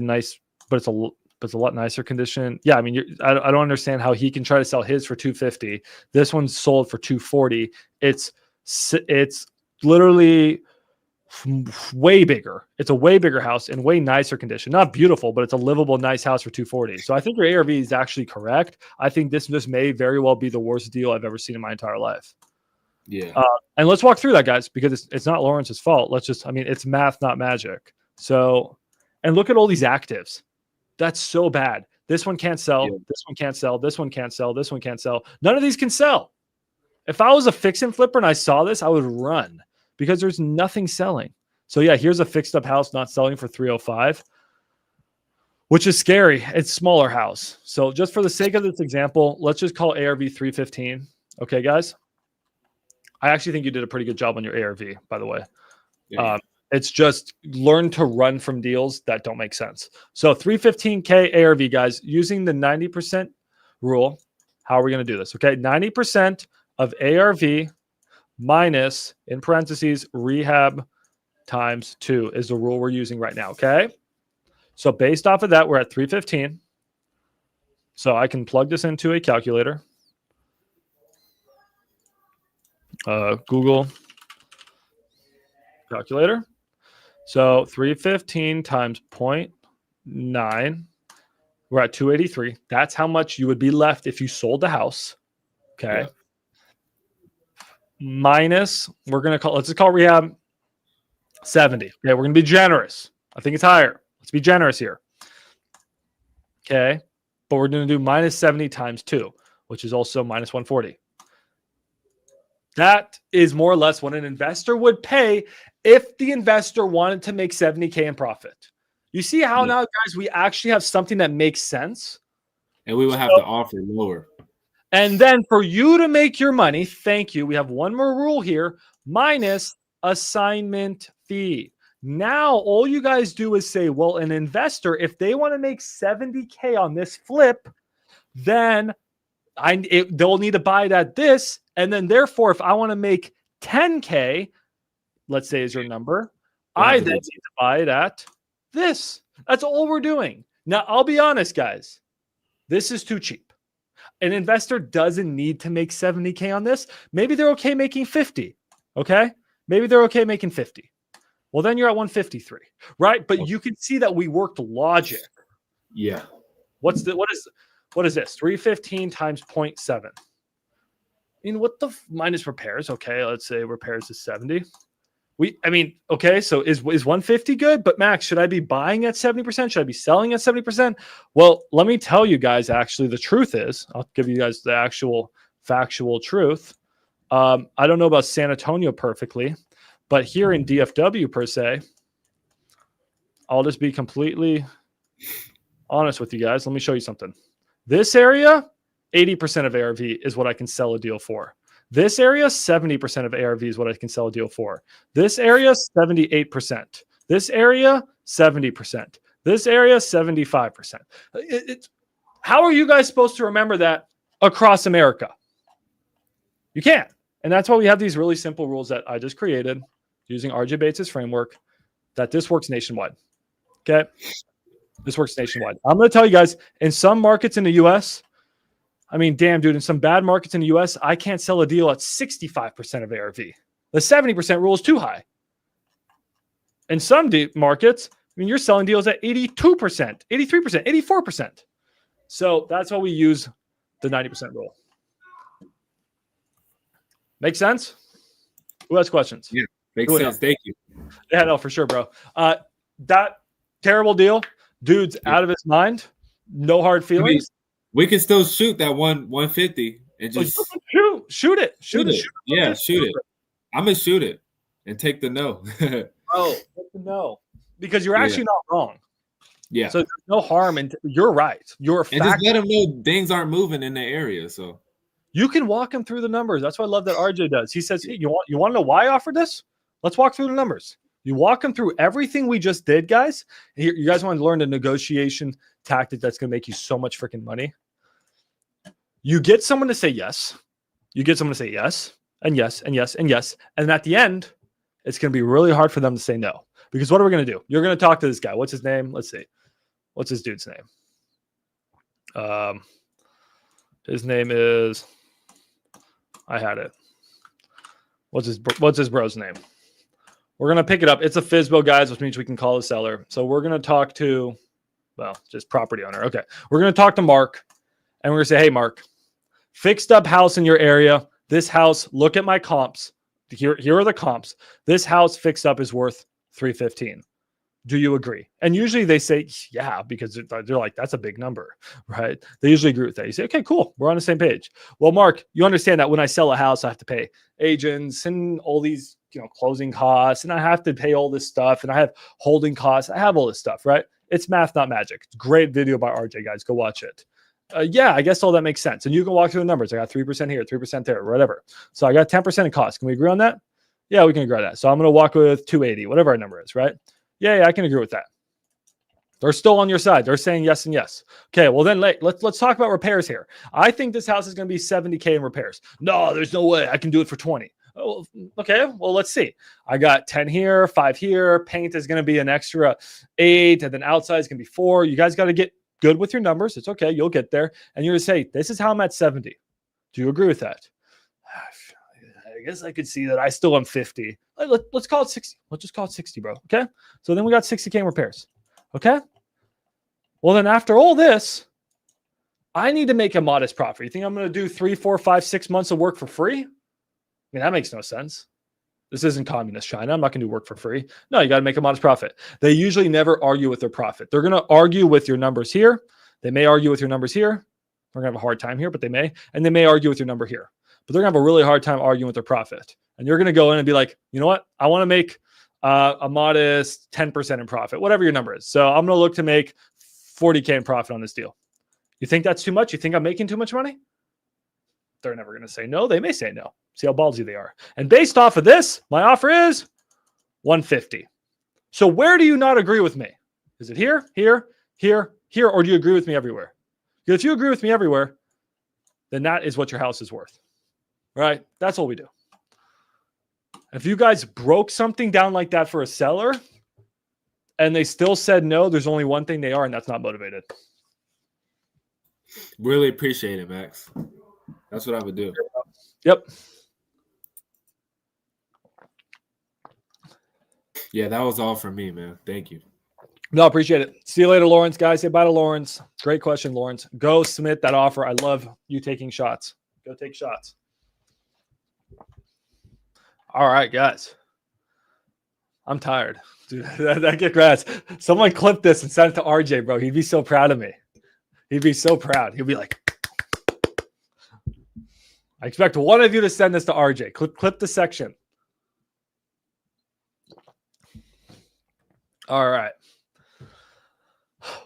lot nicer condition. Yeah, I mean, I don't understand how he can try to sell his for $250. This one's sold for $240. It's It's literally way bigger. It's a way bigger house in way nicer condition. Not beautiful, but it's a livable, nice house for 240. So I think your ARV is actually correct. I think this may very well be the worst deal I've ever seen in my entire life. Yeah. And let's walk through that, guys, because it's not Lawrence's fault. It's math, not magic. So, and look at all these actives. That's so bad. This one can't sell. Yeah. This one can't sell. This one can't sell. This one can't sell. None of these can sell. If I was a fix and flipper and I saw this, I would run because there's nothing selling. So yeah, here's a fixed up house not selling for 305, which is scary. It's smaller house. So just for the sake of this example, let's just call ARV 315. Okay, guys. I actually think you did a pretty good job on your ARV, by the way. Yeah. It's just learn to run from deals that don't make sense. So 315K ARV, guys, using the 90% rule. How are we going to do this? Okay, 90% of ARV minus, in parentheses, rehab times 2 is the rule we're using right now, okay? So based off of that, we're at 315. So I can plug this into a calculator. Google calculator. So 315 times 0.9, we're at 283. That's how much you would be left if you sold the house. Okay. Yeah. Minus, let's just call rehab 70. Okay, we're going to be generous. I think it's higher. Let's be generous here. Okay. But we're going to do minus 70 times 2, which is also minus 140. That is more or less what an investor would pay if the investor wanted to make 70K in profit. You see how now, guys, we actually have something that makes sense? And we will have to offer lower. And then for you to make your money, thank you, we have one more rule here, minus assignment fee. Now, all you guys do is say, well, an investor, if they want to make 70K on this flip, then they'll need to buy it at this. And then therefore, if I want to make 10K, let's say is your number, I then need to buy it at this. That's all we're doing. Now, I'll be honest, guys. This is too cheap. An investor doesn't need to make 70K on this. Maybe they're okay making 50. Okay? Maybe they're okay making 50. Well, then you're at 153, right? But you can see that we worked logic. Yeah. What is this? 315 times 0.7. I mean, what the minus repairs? Okay, let's say repairs is 70. Okay, so is 150 good? But Max, should I be buying at 70%? Should I be selling at 70%? Well, let me tell you guys, actually, the truth is, I'll give you guys the actual factual truth. I don't know about San Antonio perfectly, but here in DFW per se, I'll just be completely honest with you guys. Let me show you something. This area, 80% of ARV is what I can sell a deal for. This area, 70% of ARV is what I can sell a deal for. This area, 78%. This area, 70%. This area, 75%. How are you guys supposed to remember that across America? You can't. And that's why we have these really simple rules that I just created using RJ Bates' framework, that this works nationwide. Okay? This works nationwide. I'm going to tell you guys, in some markets in the U.S., I mean, damn, dude, in some bad markets in the U.S., I can't sell a deal at 65% of ARV. The 70% rule is too high. In some markets, I mean, you're selling deals at 82%, 83%, 84%. So that's why we use the 90% rule. Make sense? Who has questions? Yeah, makes sense. Thank you. Yeah, no, for sure, bro. That terrible deal, dude's out of his mind. No hard feelings. We can still shoot that 150 and just shoot it. Yeah, shoot it. I'm gonna shoot it and take the no. Oh, take the no, because you're actually not wrong. Yeah. So there's no harm, and you're right. You're and just let them know things aren't moving in the area. So you can walk them through the numbers. That's what I love that RJ does. He says, "Hey, you want to know why I offered this? Let's walk through the numbers." You walk them through everything we just did, guys. You guys want to learn the negotiation tactic that's going to make you so much freaking money. You get someone to say yes. You get someone to say yes, and yes, and yes, and yes. And at the end, it's going to be really hard for them to say no. Because what are we going to do? You're going to talk to this guy. What's his name? Let's see. What's this dude's name? His name is, I had it. What's his bro's name? We're gonna pick it up. It's a FSBO, guys, which means we can call the seller. So we're gonna talk to, well, just property owner. Okay, we're gonna talk to Mark, and we're gonna say, hey, Mark, fixed up house in your area. This house, look at my comps. Here are the comps. This house fixed up is worth $315. Do you agree? And usually they say, yeah, because they're like, that's a big number, right? They usually agree with that. You say, okay, cool. We're on the same page. Well, Mark, you understand that when I sell a house, I have to pay agents and all these, closing costs, and I have to pay all this stuff, and I have holding costs. I have all this stuff, right? It's math, not magic. Great video by RJ, guys. Go watch it. Yeah, I guess all that makes sense. And you can walk through the numbers. I got 3% here, 3% there, whatever. So I got 10% in cost. Can we agree on that? Yeah, we can agree on that. So I'm going to walk with 280, whatever our number is, right? Yeah, I can agree with that. They're still on your side. They're saying yes and yes. Okay, well then let's talk about repairs here. I think this house is going to be $70K in repairs. No, there's no way I can do it for 20. Oh, okay, well, let's see. I got 10 here, 5 here. Paint is going to be an extra 8, and then outside is going to be 4. You guys got to get good with your numbers. It's okay. You'll get there. And you're going to say, this is how I'm at 70. Do you agree with that? I guess I could see that I still am 50. Let's call it 60. Let's just call it 60, bro. Okay. So then we got 60K in repairs. Okay. Well, then after all this, I need to make a modest profit. You think I'm going to do 3, 4, 5, 6 months of work for free? I mean, that makes no sense. This isn't communist China. I'm not going to do work for free. No, you got to make a modest profit. They usually never argue with their profit. They're going to argue with your numbers here. They may argue with your numbers here. We're going to have a hard time here, but they may. And they may argue with your number here. But they're going to have a really hard time arguing with their profit. And you're going to go in and be like, you know what? I want to make a modest 10% in profit, whatever your number is. So I'm going to look to make 40K in profit on this deal. You think that's too much? You think I'm making too much money? They're never going to say no. They may say no. See how ballsy they are. And based off of this, my offer is 150. So where do you not agree with me? Is it here, here, here, here, or do you agree with me everywhere? Because if you agree with me everywhere, then that is what your house is worth. Right? That's all we do. If you guys broke something down like that for a seller and they still said no, there's only one thing they are, and that's not motivated. Really appreciate it, Max. That's what I would do. Yep. Yeah, that was all for me, man. Thank you. No, appreciate it. See you later, Lawrence. Guys, say bye to Lawrence. Great question, Lawrence. Go submit that offer. I love you taking shots. Go take shots. All right, guys. I'm tired. Dude, that get grass. Someone clip this and send it to RJ, bro. He'd be so proud of me. He'd be so proud. He'll be like, I expect one of you to send this to RJ. Clip the section. All right.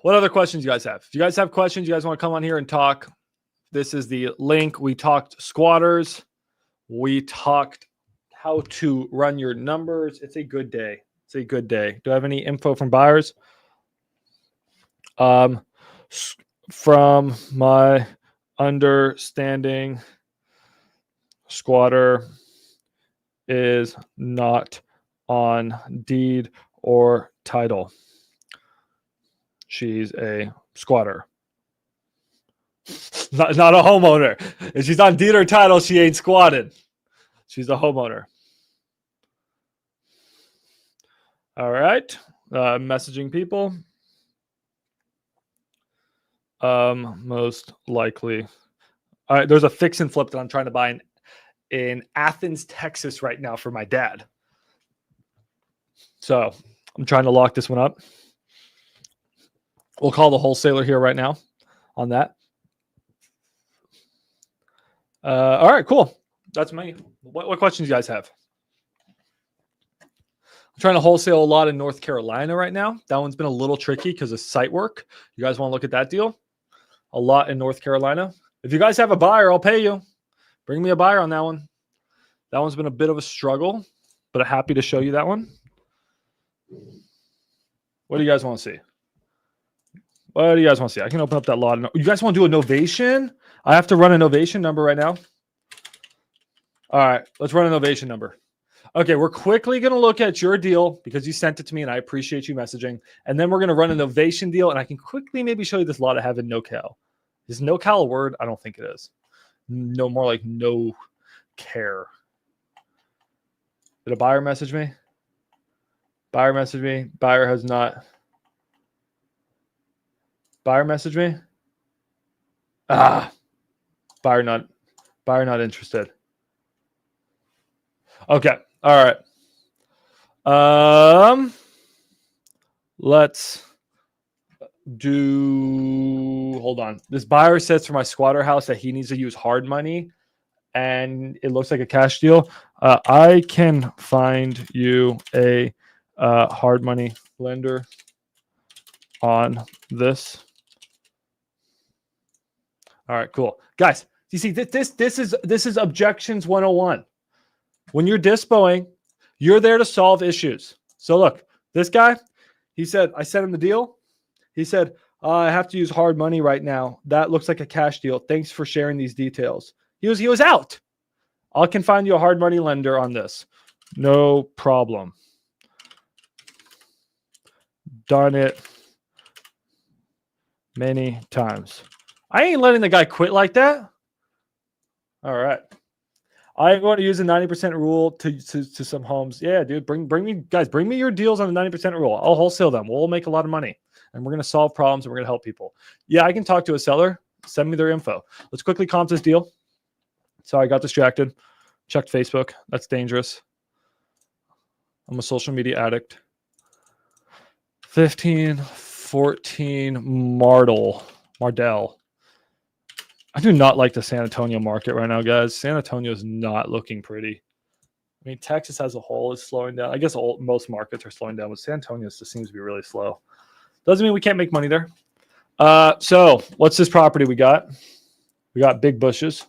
What other questions you guys have? If you guys have questions, you guys want to come on here and talk, this is the link. We talked squatters. We talked how to run your numbers. It's a good day. It's a good day. Do I have any info from buyers? From my understanding, squatter is not on deed or title. She's a squatter. Not a homeowner. If she's on deed or title, she ain't squatted. She's a homeowner. All right. Messaging people. Most likely. All right. There's a fix and flip that I'm trying to buy in Athens, Texas right now for my dad. So I'm trying to lock this one up. We'll call the wholesaler here right now on that. All right, cool. That's me. What questions you guys have? I'm trying to wholesale a lot in North Carolina right now. That one's been a little tricky because of site work. You guys want to look at that deal? A lot in North Carolina. If you guys have a buyer, I'll pay you. Bring me a buyer on that one. That one's been a bit of a struggle, but I'm happy to show you that one. What do you guys want to see? What do you guys want to see? I can open up that lot. You guys want to do a novation? I have to run a novation number right now. All right, let's run a novation number. Okay, we're quickly going to look at your deal because you sent it to me and I appreciate you messaging. And then we're going to run a novation deal and I can quickly maybe show you this lot I have in no-cal. Is no-cal a word? I don't think it is. No, more like no care. Did a buyer message me? Buyer message me. Buyer has not. Buyer message me. Buyer not interested. Okay. All right. Let's do. Hold on. This buyer says for my squatter house that he needs to use hard money, and it looks like a cash deal. I can find you a hard money lender on this. All right, cool, guys. You see, this is objections 101. When you're dispoing, you're there to solve issues. So look, this guy, he said, I sent him the deal. He said, I have to use hard money right now. That looks like a cash deal. Thanks for sharing these details. He was out. I can find you a hard money lender on this. No problem. Done it many times. I ain't letting the guy quit like that. All right. I'm going to use the 90% rule to some homes. Yeah, dude, bring me your deals on the 90% rule. I'll wholesale them. We'll make a lot of money, and we're going to solve problems, and we're going to help people. Yeah, I can talk to a seller. Send me their info. Let's quickly comp this deal. Sorry, I got distracted. Checked Facebook. That's dangerous. I'm a social media addict. 1514 Mardell. I do not like the San Antonio market right now, guys. San Antonio is not looking pretty. I mean, Texas as a whole is slowing down. I guess most markets are slowing down, but San Antonio just seems to be really slow. Doesn't mean we can't make money there. So what's this property we got? We got Big Bushes.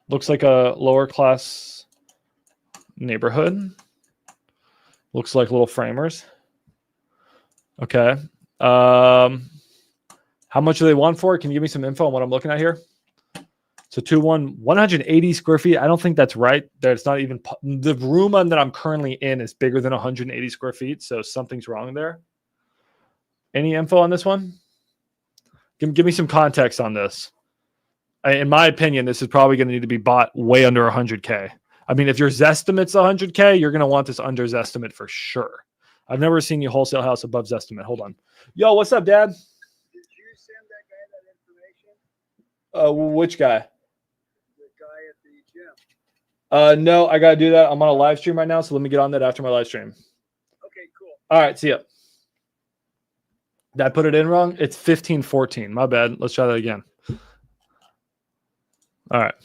Looks like a lower class neighborhood. Looks like little framers. Okay. How much do they want for it? Can you give me some info on what I'm looking at here? So 180 square feet. I don't think that's right. There's not even the room that I'm currently in is bigger than 180 square feet. So something's wrong there. Any info on this one? Give me some context on this. In my opinion, this is probably going to need to be bought way under 100K. I mean, if your Zestimate's 100K, you're going to want this under Zestimate for sure. I've never seen you wholesale house above Zestimate. Hold on. Yo, what's up, Dad? Did you send that guy that information? Which guy? The guy at the gym. No, I got to do that. I'm on a live stream right now, so let me get on that after my live stream. Okay, cool. All right, see ya. Did I put it in wrong? It's 1514. My bad. Let's try that again. All right.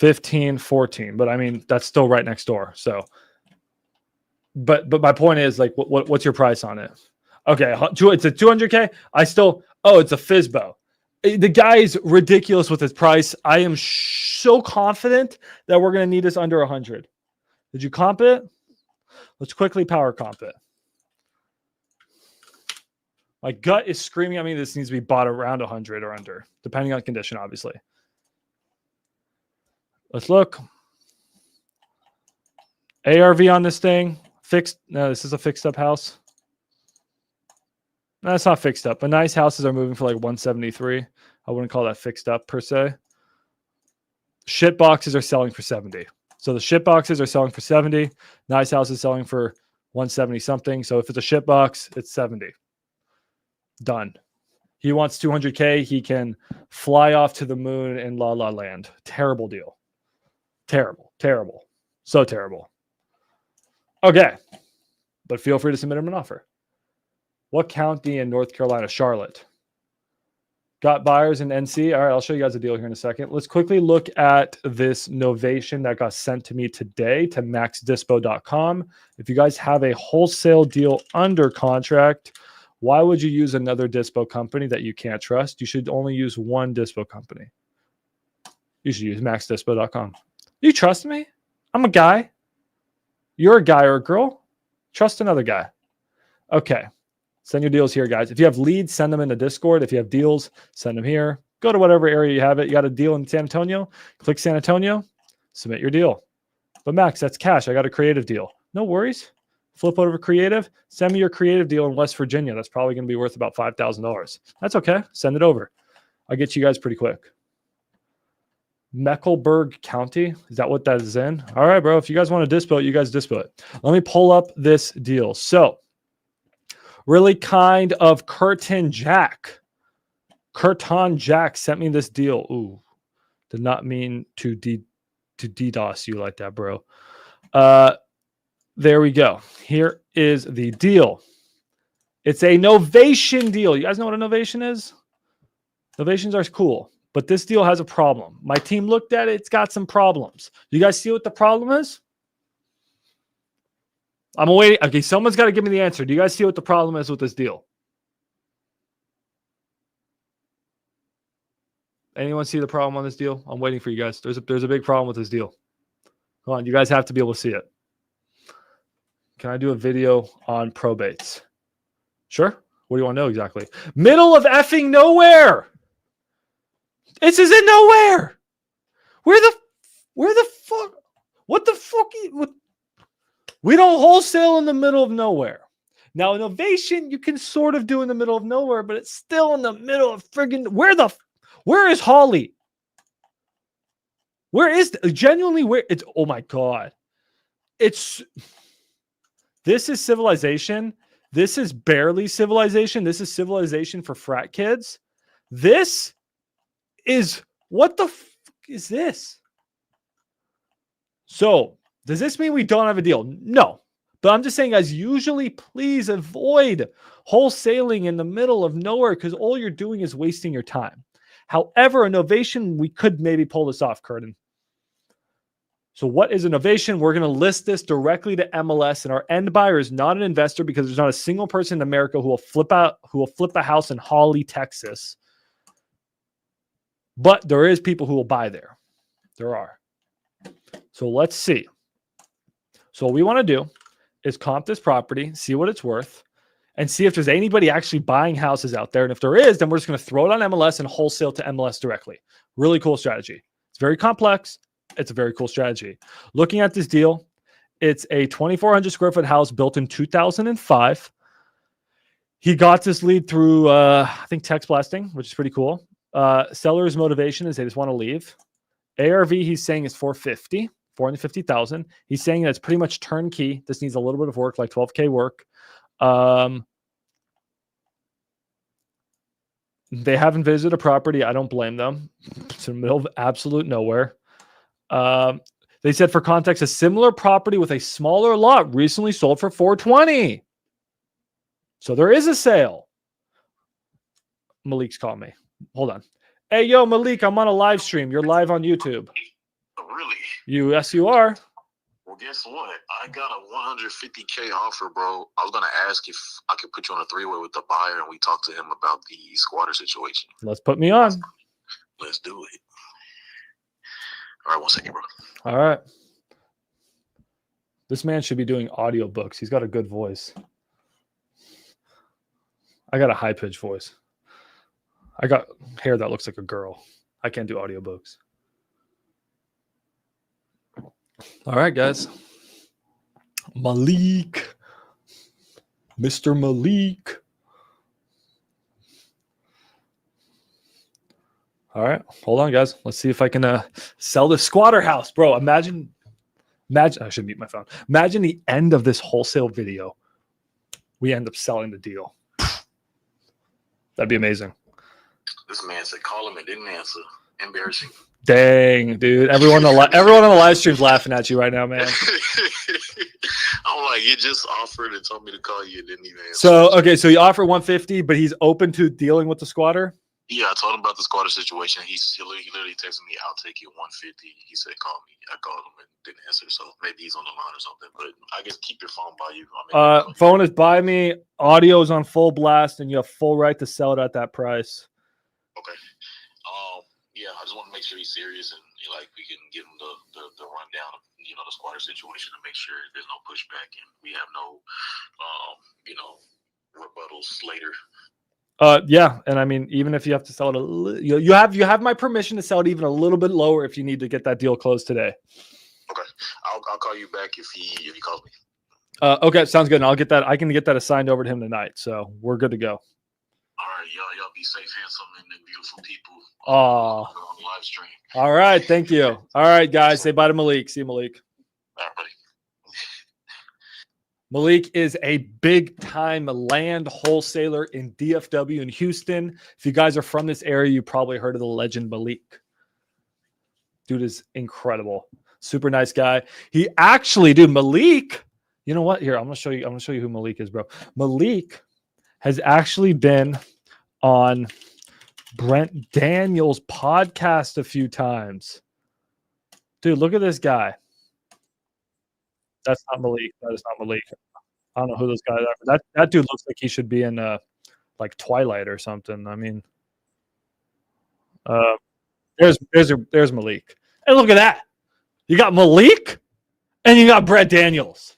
1514. But I mean, that's still right next door. So, but my point is, like, what's your price on it? Okay, it's a 200K. it's a FISBO. The guy is ridiculous with his price. I am so confident that we're going to need this under 100. Did you comp it? Let's quickly power comp it. My gut is screaming at me this needs to be bought around 100 or under, depending on condition, obviously. Let's look. ARV on this thing. Fixed. No, this is a fixed up house. No, it's not fixed up, but nice houses are moving for like 173. I wouldn't call that fixed up per se. Shit boxes are selling for 70. So the shit boxes are selling for 70. Nice house is selling for 170 something. So if it's a shit box, it's 70. Done. He wants 200K. He can fly off to the moon in La La Land. Terrible deal. Terrible. Terrible. So terrible. Okay. But feel free to submit him an offer. What county in North Carolina? Charlotte. Got buyers in NC. All right, I'll show you guys a deal here in a second. Let's quickly look at this novation that got sent to me today to maxdispo.com. If you guys have a wholesale deal under contract, why would you use another dispo company that you can't trust? You should only use one dispo company. You should use maxdispo.com. You trust me? I'm a guy. You're a guy or a girl. Trust another guy. Okay. Send your deals here, guys. If you have leads, send them in the Discord. If you have deals, send them here. Go to whatever area you have it. You got a deal in San Antonio. Click San Antonio. Submit your deal. But Max, that's cash. I got a creative deal. No worries. Flip over creative. Send me your creative deal in West Virginia. That's probably going to be worth about $5,000. That's okay. Send it over. I'll get you guys pretty quick. Mecklenburg County. Is that what that is in? All right, bro. If you guys want to dispo it, you guys dispo it. Let me pull up this deal. So, really kind of Curtin Jack sent me this deal. Ooh, did not mean to DDoS you like that, bro. There we go. Here is the deal. It's a novation deal. You guys know what a novation is? Novations are cool, but this deal has a problem. My team looked at it. It's got some problems. You guys see what the problem is? I'm waiting. Okay, someone's got to give me the answer. Do you guys see what the problem is with this deal? Anyone see the problem on this deal? I'm waiting for you guys. There's a big problem with this deal. Hold on. You guys have to be able to see it. Can I do a video on probates? Sure. What do you want to know exactly? Middle of effing nowhere. This is in nowhere. Where the fuck? What the fuck? We don't wholesale in the middle of nowhere. Now, innovation you can sort of do in the middle of nowhere, but it's still in the middle of friggin' where is Holly? Where is genuinely where it's? Oh my god, this is civilization. This is barely civilization. This is civilization for frat kids. This is what the fuck is this? So, does this mean we don't have a deal? No. But I'm just saying, guys, usually please avoid wholesaling in the middle of nowhere because all you're doing is wasting your time. However, innovation, we could maybe pull this off, Curtin. So what is innovation? We're going to list this directly to MLS, and our end buyer is not an investor because there's not a single person in America who will flip a house in Holly, Texas. But there is people who will buy there. There are. So let's see. So what we want to do is comp this property, see what it's worth, and see if there's anybody actually buying houses out there. And if there is, then we're just going to throw it on MLS and wholesale to MLS directly. Really cool strategy. It's very complex. It's a very cool strategy. Looking at this deal, it's a 2,400 square foot house built in 2005. He got this lead through, I think, text blasting, which is pretty cool. Seller's motivation is they just want to leave. ARV, he's saying is 450,000. He's saying that it's pretty much turnkey. This needs a little bit of work, like 12K work. They haven't visited a property. I don't blame them. It's in the middle of absolute nowhere. They said, for context, a similar property with a smaller lot recently sold for 420. So there is a sale. Malik's calling me. Hold on. Hey, yo, Malik, I'm on a live stream. You're live on YouTube. Really? Yes, you are. Well, guess what? I got a 150K offer, bro. I was gonna ask if I could put you on a three-way with the buyer, and we talked to him about the squatter situation. Let's put me on. Let's do it. All right, 1 second, bro. All right. This man should be doing audiobooks. He's got a good voice. I got a high-pitched voice. I got hair that looks like a girl. I can't do audiobooks. All right, guys. Malik. Mr. Malik. All right. Hold on, guys. Let's see if I can sell this squatter house. Bro, imagine. I should mute my phone. Imagine the end of this wholesale video. We end up selling the deal. That'd be amazing. This man said call him and didn't answer. Embarrassing. Dang, dude. Everyone on the live stream's laughing at you right now, man. I'm like, you just offered and told me to call you and didn't even answer. So, okay, so you offer 150, but he's open to dealing with the squatter? Yeah, I told him about the squatter situation. He literally texted me, I'll take you 150. He said, call me. I called him and didn't answer. So maybe he's on the line or something. But I guess keep your phone by you. Phone is by me. Audio is on full blast, and you have full right to sell it at that price. Okay. Yeah, I just want to make sure he's serious and like we can give him the rundown of the squatter situation and make sure there's no pushback and we have no rebuttals later. Yeah, and I mean, even if you have to sell it you have my permission to sell it even a little bit lower if you need to get that deal closed today. Okay, I'll call you back if he calls me. Okay, sounds good. And I can get that assigned over to him tonight, so we're good to go. All right, y'all be safe, handsome, and beautiful people. On the live stream. All right. Thank you. All right, guys. Say bye to Malik. See you, Malik. All right, buddy. Malik is a big time land wholesaler in DFW in Houston. If you guys are from this area, you probably heard of the legend Malik. Dude is incredible. Super nice guy. He actually, dude, Malik, you know what? Here, I'm gonna show you who Malik is, bro. Malik has actually been on Brent Daniels' podcast a few times. Dude, look at this guy. That's not Malik. That is not Malik. I don't know who those guys are. That dude looks like he should be in like Twilight or something. I mean, there's Malik. And look at that. You got Malik and you got Brent Daniels.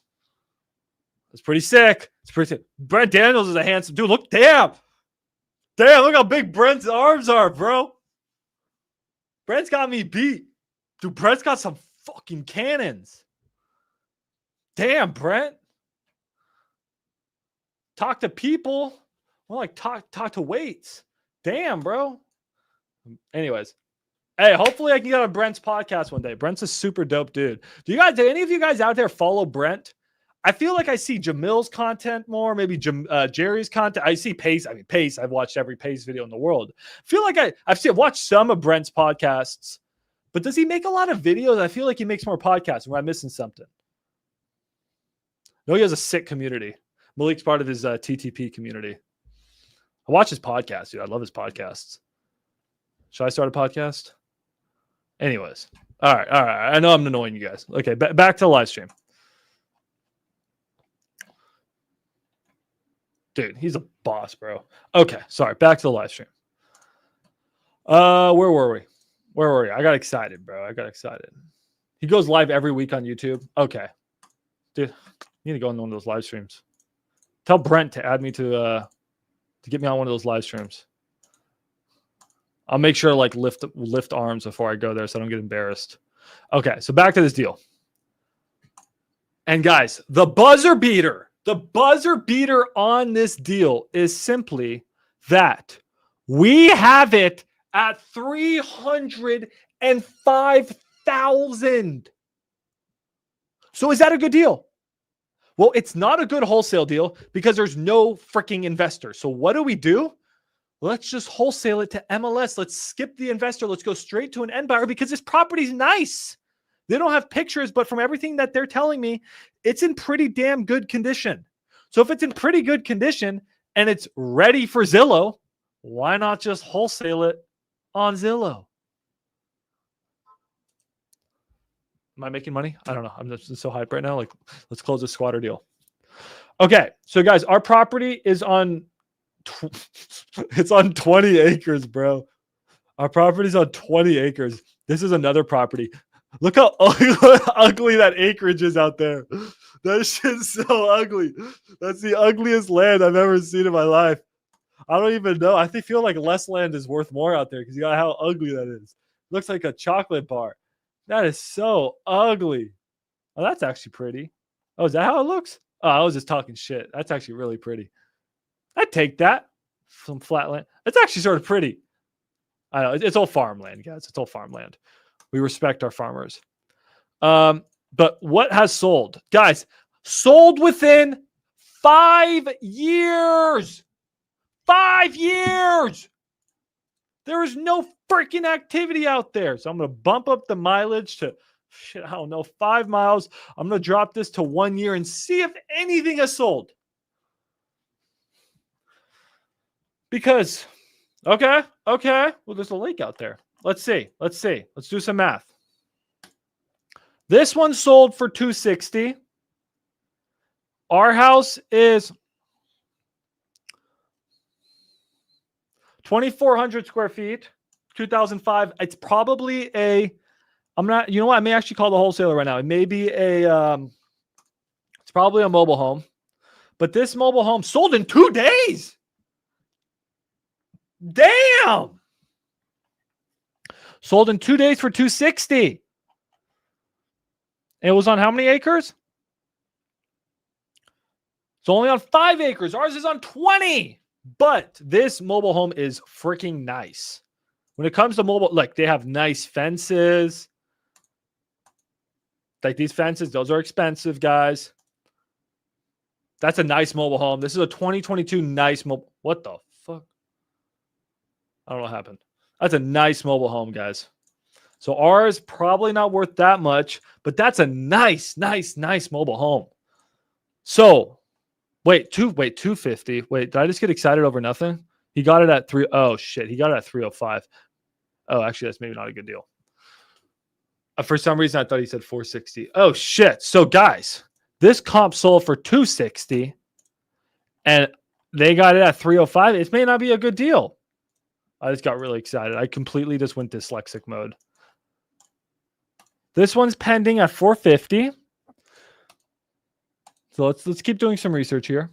That's pretty sick. It's pretty sick. Brent Daniels is a handsome dude. Look, damn, look how big Brent's arms are, bro. Brent's got me beat. Dude, Brent's got some fucking cannons. Damn, Brent. Talk to people. More like talk to weights. Damn, bro. Anyways. Hey, hopefully I can get on Brent's podcast one day. Brent's a super dope dude. Do any of you guys out there follow Brent? I feel like I see Jamil's content more, maybe Jerry's content. I see Pace. I mean, Pace. I've watched every Pace video in the world. I feel like I've watched some of Brent's podcasts, but does he make a lot of videos? I feel like he makes more podcasts. Am I missing something? No, he has a sick community. Malik's part of his TTP community. I watch his podcast, dude. I love his podcasts. Should I start a podcast? Anyways. All right. I know I'm annoying you guys. Okay, back to the live stream. Dude, he's a boss, bro. Okay, sorry. Back to the live stream. Where were we? I got excited, bro. He goes live every week on YouTube. Okay. Dude, you need to go on one of those live streams. Tell Brent to add me to get me on one of those live streams. I'll make sure to like lift arms before I go there so I don't get embarrassed. Okay, so back to this deal. And guys, the buzzer beater on this deal is simply that we have it at 305,000. So is that a good deal? Well, it's not a good wholesale deal because there's no freaking investor. So what do? Let's just wholesale it to MLS. Let's skip the investor. Let's go straight to an end buyer because this property's nice. They don't have pictures, but from everything that they're telling me, it's in pretty damn good condition. So if it's in pretty good condition and it's ready for Zillow, why not just wholesale it on Zillow? Am I making money? I don't know. I'm just so hyped right now. Like, let's close this squatter deal. Okay. So guys, our property is on it's on 20 acres, bro. Our property's on 20 acres. This is another property. Look how ugly that acreage is out there. That shit's so ugly. That's the ugliest land I've ever seen in my life. I don't even know. I feel like less land is worth more out there because you got how ugly that is. Looks like a chocolate bar. That is so ugly. Oh, that's actually pretty. Oh, is that how it looks? Oh, I was just talking shit. That's actually really pretty. I'd take that. Some flat land. It's actually sort of pretty. I know. It's all farmland, guys. It's all farmland. We respect our farmers. But what has sold? Guys, sold within 5 years. 5 years. There is no freaking activity out there. So I'm going to bump up the mileage to, I don't know, 5 miles. I'm going to drop this to 1 year and see if anything has sold. Because, okay. Well, there's a lake out there. Let's see. Let's do some math. This one sold for $260. Our house is 2,400 square feet, 2005. It's probably I may actually call the wholesaler right now. It may be it's probably a mobile home, but this mobile home sold in 2 days. Damn. Sold in 2 days for $260. It was on how many acres? It's only on 5 acres. Ours is on 20. But this mobile home is freaking nice. When it comes to mobile, like they have nice fences. Like these fences, those are expensive, guys. That's a nice mobile home. This is a 2022 nice mobile. What the fuck? I don't know what happened. That's a nice mobile home, guys. So ours probably not worth that much, but that's a nice mobile home. So wait, 250. Wait, did I just get excited over nothing? He got it at 3. Oh shit, he got it at 305. Oh, actually, that's maybe not a good deal. For some reason, I thought he said 460. Oh shit. So guys, this comp sold for 260 and they got it at 305. It may not be a good deal. I just got really excited. I completely just went dyslexic mode. This one's pending at 450. So let's keep doing some research here.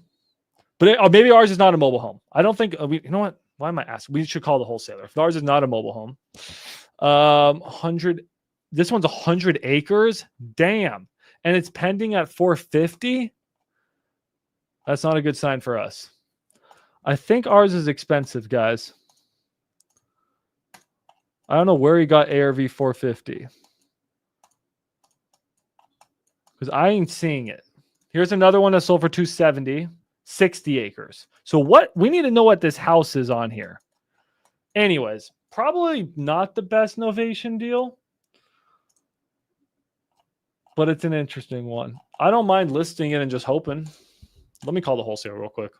But maybe ours is not a mobile home. I don't think you know what? Why am I asking? We should call the wholesaler. If ours is not a mobile home, 100. This one's 100 acres. Damn, and it's pending at 450. That's not a good sign for us. I think ours is expensive, guys. I don't know where he got ARV 450 because I ain't seeing it. Here's another one that sold for 270, 60 acres. So what we need to know what this house is on here. Anyways, probably not the best novation deal, but it's an interesting one. I don't mind listing it and just hoping. Let me call the wholesaler real quick.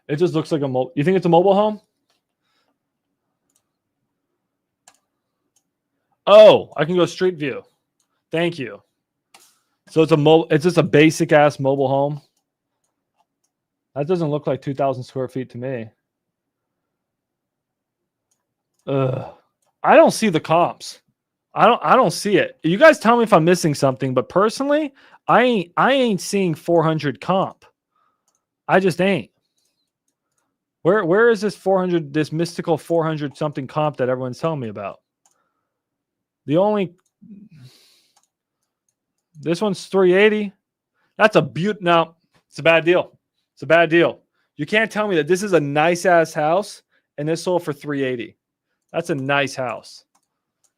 It just looks like a you think it's a mobile home? Oh, I can go street view. Thank you. So it's just a basic ass mobile home. That doesn't look like 2,000 square feet to me. I don't see the comps. I don't see it. You guys tell me if I'm missing something, but personally, I ain't seeing 400 comp. I just ain't. Where is this 400, this mystical 400 something comp that everyone's telling me about? This one's 380. That's a no, it's a bad deal. It's a bad deal. You can't tell me that this is a nice ass house and this sold for 380. That's a nice house.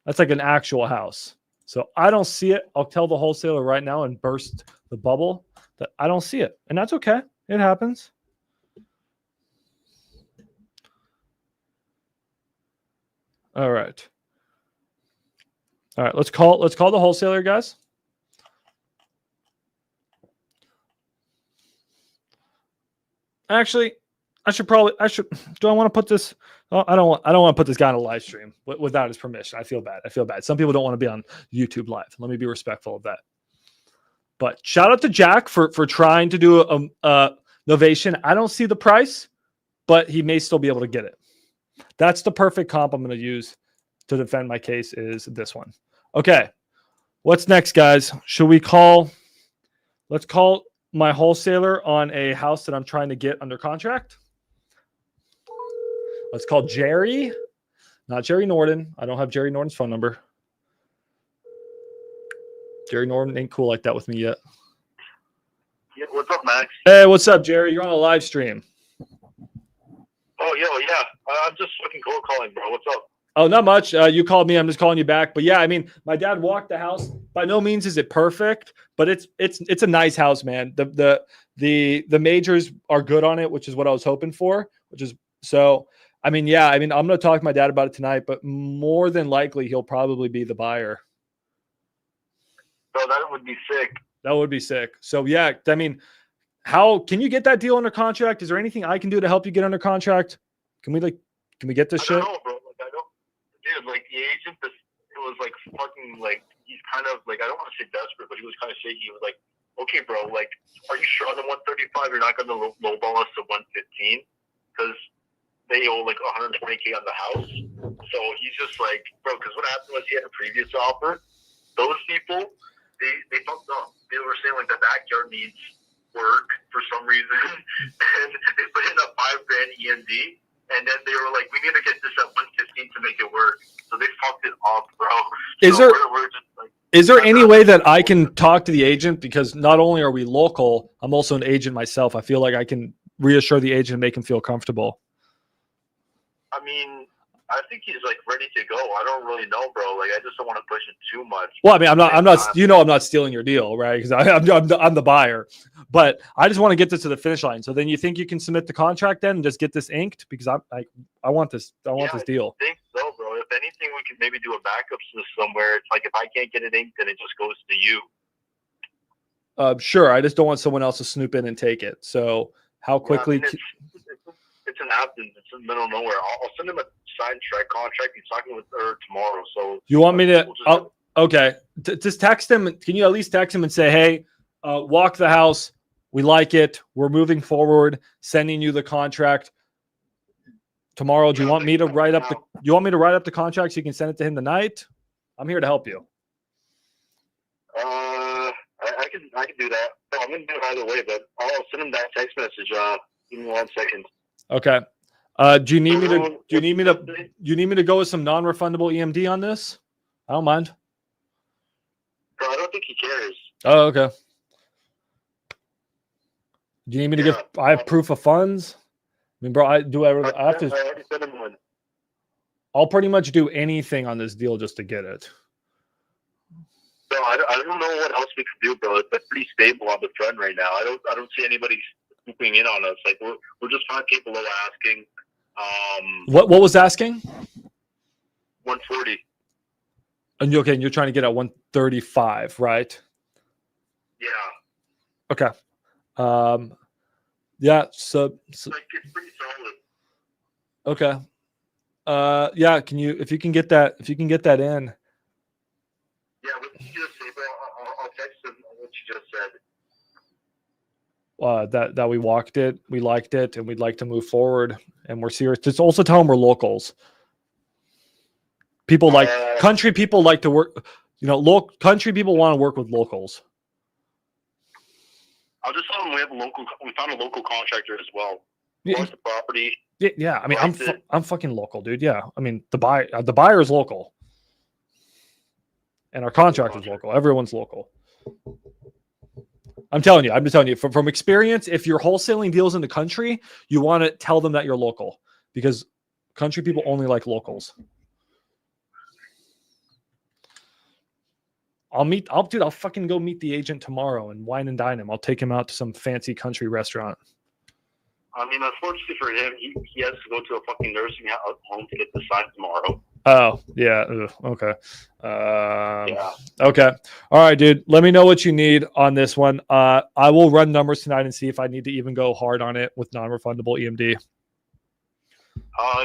That's like an actual house. So I don't see it. I'll tell the wholesaler right now and burst the bubble that I don't see it. And that's okay. It happens. All right. All right, let's call the wholesaler, guys. Actually, do I want to put this? Oh, I don't want to put this guy on a live stream without his permission. I feel bad. Some people don't want to be on YouTube live. Let me be respectful of that. But shout out to Jack for trying to do a novation. I don't see the price, but he may still be able to get it. That's the perfect comp I'm going to use to defend my case is this one. Okay. What's next, guys? Should we call? Let's call my wholesaler on a house that I'm trying to get under contract. Let's call Jerry, not Jerry Norton. I don't have Jerry Norton's phone number. Jerry Norton ain't cool like that with me yet. Yeah, what's up, Max? Hey, what's up, Jerry? You're on a live stream. Oh, yeah. I'm just fucking cold calling, bro. What's up? Oh, not much. You called me. I'm just calling you back. But yeah, I mean, my dad walked the house. By no means is it perfect, but it's a nice house, man. The majors are good on it, which is what I was hoping for. So. I mean, yeah. I mean, I'm going to talk to my dad about it tonight, but more than likely, he'll probably be the buyer. Bro, that would be sick. That would be sick. So yeah, I mean, how can you get that deal under contract? Is there anything I can do to help you get under contract? Can we get this shit? I don't know, bro. Dude, like the agent, it was like fucking like he's kind of like I don't want to say desperate, but he was kind of shaky. He was like, "Okay, bro, like, are you sure on the 135 you're not going to lowball us to 115? Because they owe like 120K on the house." So he's just like, bro, because what happened was he had a previous offer. Those people, they fucked up. They were saying like the backyard needs work for some reason, and they put in a $5,000 EMD. And then they were like, we need to get this at 115 to make it work. So they fucked it up, bro. Is there any way that I can talk to the agent? Because not only are we local, I'm also an agent myself. I feel like I can reassure the agent and make him feel comfortable. I mean, I think he's like ready to go. I don't really know, bro. Like, I just don't want to push it too much. Well, I mean, I'm not. You know, I'm not stealing your deal, right? Because I'm the buyer, but I just want to get this to the finish line. So then, you think you can submit the contract then and just get this inked? Because I want this. I want this deal. I think so, bro. If anything, we could maybe do a backup system where it's like if I can't get it inked, then it just goes to you. Sure. I just don't want someone else to snoop in and take it. So how quickly? Yeah, I mean, it's in Athens. It's in the middle of nowhere. I'll send him a signed contract. He's talking with her tomorrow. So You want me to? Okay. Just text him. Can you at least text him and say, "Hey, walk the house. We like it. We're moving forward. Sending you the contract tomorrow." Do you want me to write up the? You want me to write up the contract so you can send it to him tonight? I'm here to help you. I can do that. No, I'm gonna do it either way, but I'll send him that text message. Give me 1 second. Okay. Do you need me to? Do you need me to? Do you need me to go with some non-refundable EMD on this? I don't mind. Bro, I don't think he cares. Oh, okay. Do you need me to give? I have proof of funds. I mean, bro, I have to. I already sent him one. I'll pretty much do anything on this deal just to get it. No, I don't know what else we could do, bro. It's pretty stable on the front right now. I don't see anybody swooping in on us. Like we're just 5K below asking. What was asking? 140. And you're trying to get at 135, right? Yeah. Okay. Yeah. So like it's pretty solid. Okay. Yeah. If you can get that in. Yeah. What did you just say, bro? I'll text him what you just said. That we walked it, we liked it, and we'd like to move forward, and we're serious. Just also tell them we're locals. People country people like to work. You know, country people want to work with locals. I'll just tell them we found a local contractor as well. Yeah. The property. Yeah. I mean, I'm fucking local, dude. Yeah. I mean, the buyer is local, and our contractor is local. Everyone's local. I'm just telling you from experience, if you're wholesaling deals in the country, you want to tell them that you're local because country people only like locals. I'll fucking go meet the agent tomorrow and wine and dine him. I'll take him out to some fancy country restaurant. I mean, unfortunately for him, he has to go to a fucking nursing home to get the sign tomorrow. Oh, yeah. Ugh, okay. Yeah. Okay. All right, dude. Let me know what you need on this one. I will run numbers tonight and see if I need to even go hard on it with non-refundable EMD.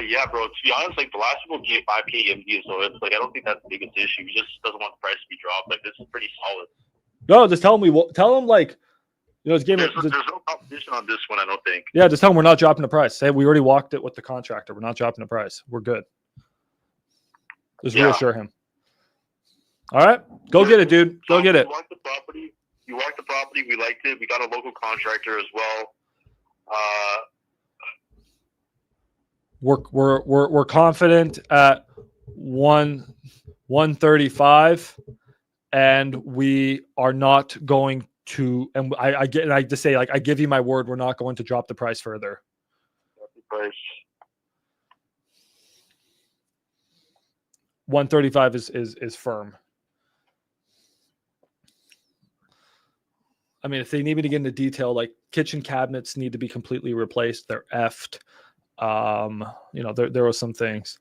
Yeah, bro. To be honest, like the last people gave 5K EMD, so it's like I don't think that's the biggest issue. He just doesn't want the price to be dropped. Like this is pretty solid. No, just tell him like, you know, there's no competition on this one. I don't think. Yeah, just tell him we're not dropping the price. Say we already walked it with the contractor. We're not dropping the price. We're good. Just reassure him. All right, go get it, dude. Go get it. You walked the property. We liked it. We got a local contractor as well. We're confident at 135, and we are not going to. And I just say, like, I give you my word, we're not going to drop the price further. Price. 135 is firm. I mean, if they need me to get into detail, like kitchen cabinets need to be completely replaced. They're effed. You know, there were some things.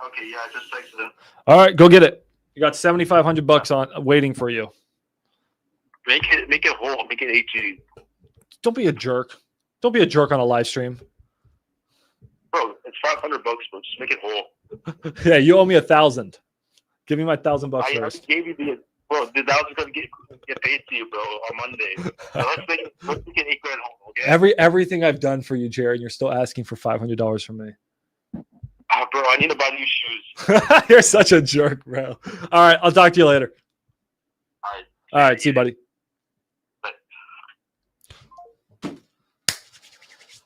Okay, yeah, I just texted him. All right, go get it. You got $7,500 on waiting for you. Make it whole. Make it 18. Don't be a jerk. Don't be a jerk on a live stream. Bro, it's $500, bro. Just make it whole. Yeah, you owe me $1,000. Give me my $1,000 first. I gave you the. Bro, that was gonna get paid to you, bro, on Monday. So let's make it $8,000 home, okay? Everything I've done for you, Jared, you're still asking for $500 from me. Bro, I need to buy new shoes. You're such a jerk, bro. All right, I'll talk to you later. All right, see you, buddy.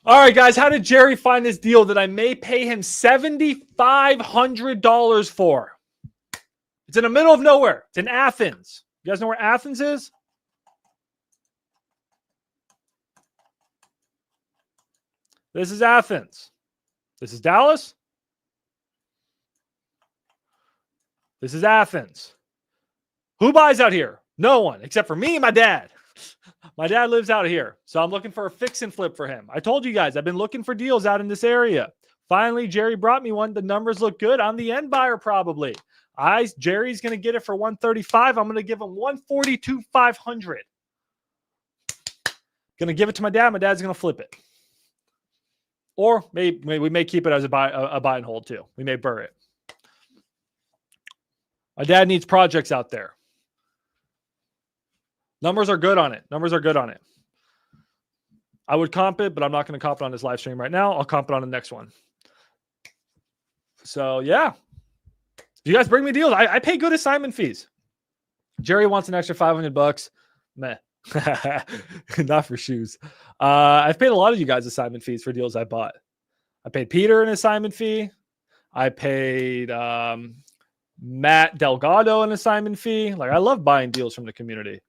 All right, guys, how did Jerry find this deal that I may pay him $7,500 for? It's in the middle of nowhere. It's in Athens. You guys know where Athens is? This is Athens. This is Dallas. This is Athens. Who buys out here? No one, except for me and my dad. My dad lives out here, so I'm looking for a fix and flip for him. I told you guys, I've been looking for deals out in this area. Finally, Jerry brought me one. The numbers look good. I'm the end buyer probably. Jerry's going to get it for 135. I'm going to give him 142,500. Going to give it to my dad. My dad's going to flip it. Or maybe we may keep it as a buy and hold too. We may burr it. My dad needs projects out there. Numbers are good on it. I would comp it, but I'm not going to comp it on this live stream right now. I'll comp it on the next one. So, yeah. You guys bring me deals. I pay good assignment fees. Jerry wants an extra $500. Meh. Not for shoes. I've paid a lot of you guys assignment fees for deals I bought. I paid Peter an assignment fee. I paid Matt Delgado an assignment fee. Like, I love buying deals from the community.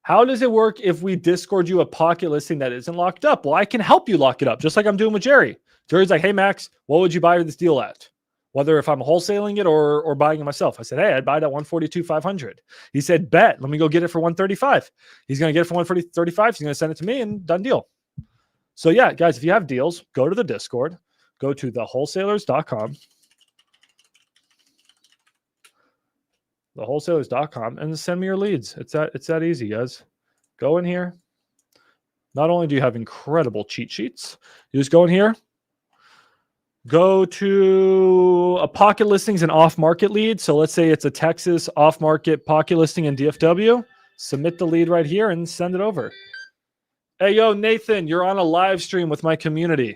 How does it work if we Discord you a pocket listing that isn't locked up? Well, I can help you lock it up, just like I'm doing with Jerry. Jerry's like, hey, Max, what would you buy this deal at? Whether if I'm wholesaling it or buying it myself. I said, hey, I'd buy it at 142,500. He said, bet. Let me go get it for 135. He's going to get it for 135. He's going to send it to me and done deal. So, yeah, guys, if you have deals, go to the Discord. Go to thewholesalers.com. Thewholesalers.com and send me your leads. It's that easy, guys. Go in here. Not only do you have incredible cheat sheets, you just go in here. Go to a pocket listings and off-market lead. So let's say it's a Texas off-market pocket listing in DFW. Submit the lead right here and send it over. Hey, yo, Nathan, you're on a live stream with my community.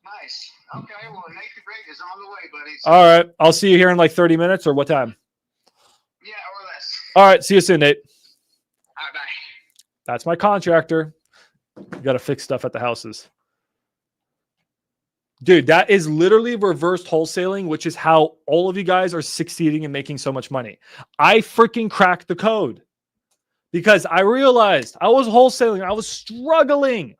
Nice. Okay, well, Nathan Great is on the way, buddy. So all right. I'll see you here in like 30 minutes or what time? Yeah, or less. All right. See you soon, Nate. All right, bye. That's my contractor. You got to fix stuff at the houses. Dude, that is literally reversed wholesaling, which is how all of you guys are succeeding and making so much money. I freaking cracked the code because I realized I was wholesaling. I was struggling.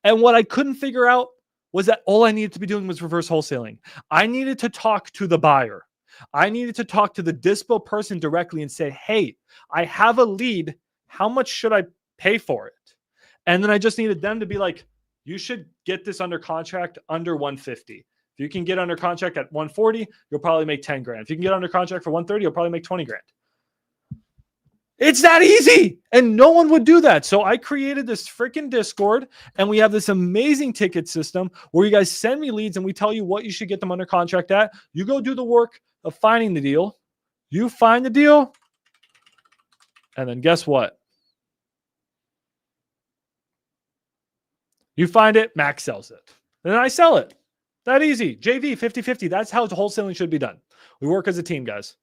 And what I couldn't figure out was that all I needed to be doing was reverse wholesaling. I needed to talk to the buyer. I needed to talk to the dispo person directly and say, hey, I have a lead. How much should I pay for it? And then I just needed them to be like, you should get this under contract under 150. If you can get under contract at 140, you'll probably make 10 grand. If you can get under contract for 130, you'll probably make 20 grand. It's that easy. And no one would do that. So I created this freaking Discord and we have this amazing ticket system where you guys send me leads and we tell you what you should get them under contract at. You go do the work of finding the deal. You find the deal. And then guess what? You find it, Max sells it. Then I sell it. That easy. JV, 50-50. That's how wholesaling should be done. We work as a team, guys.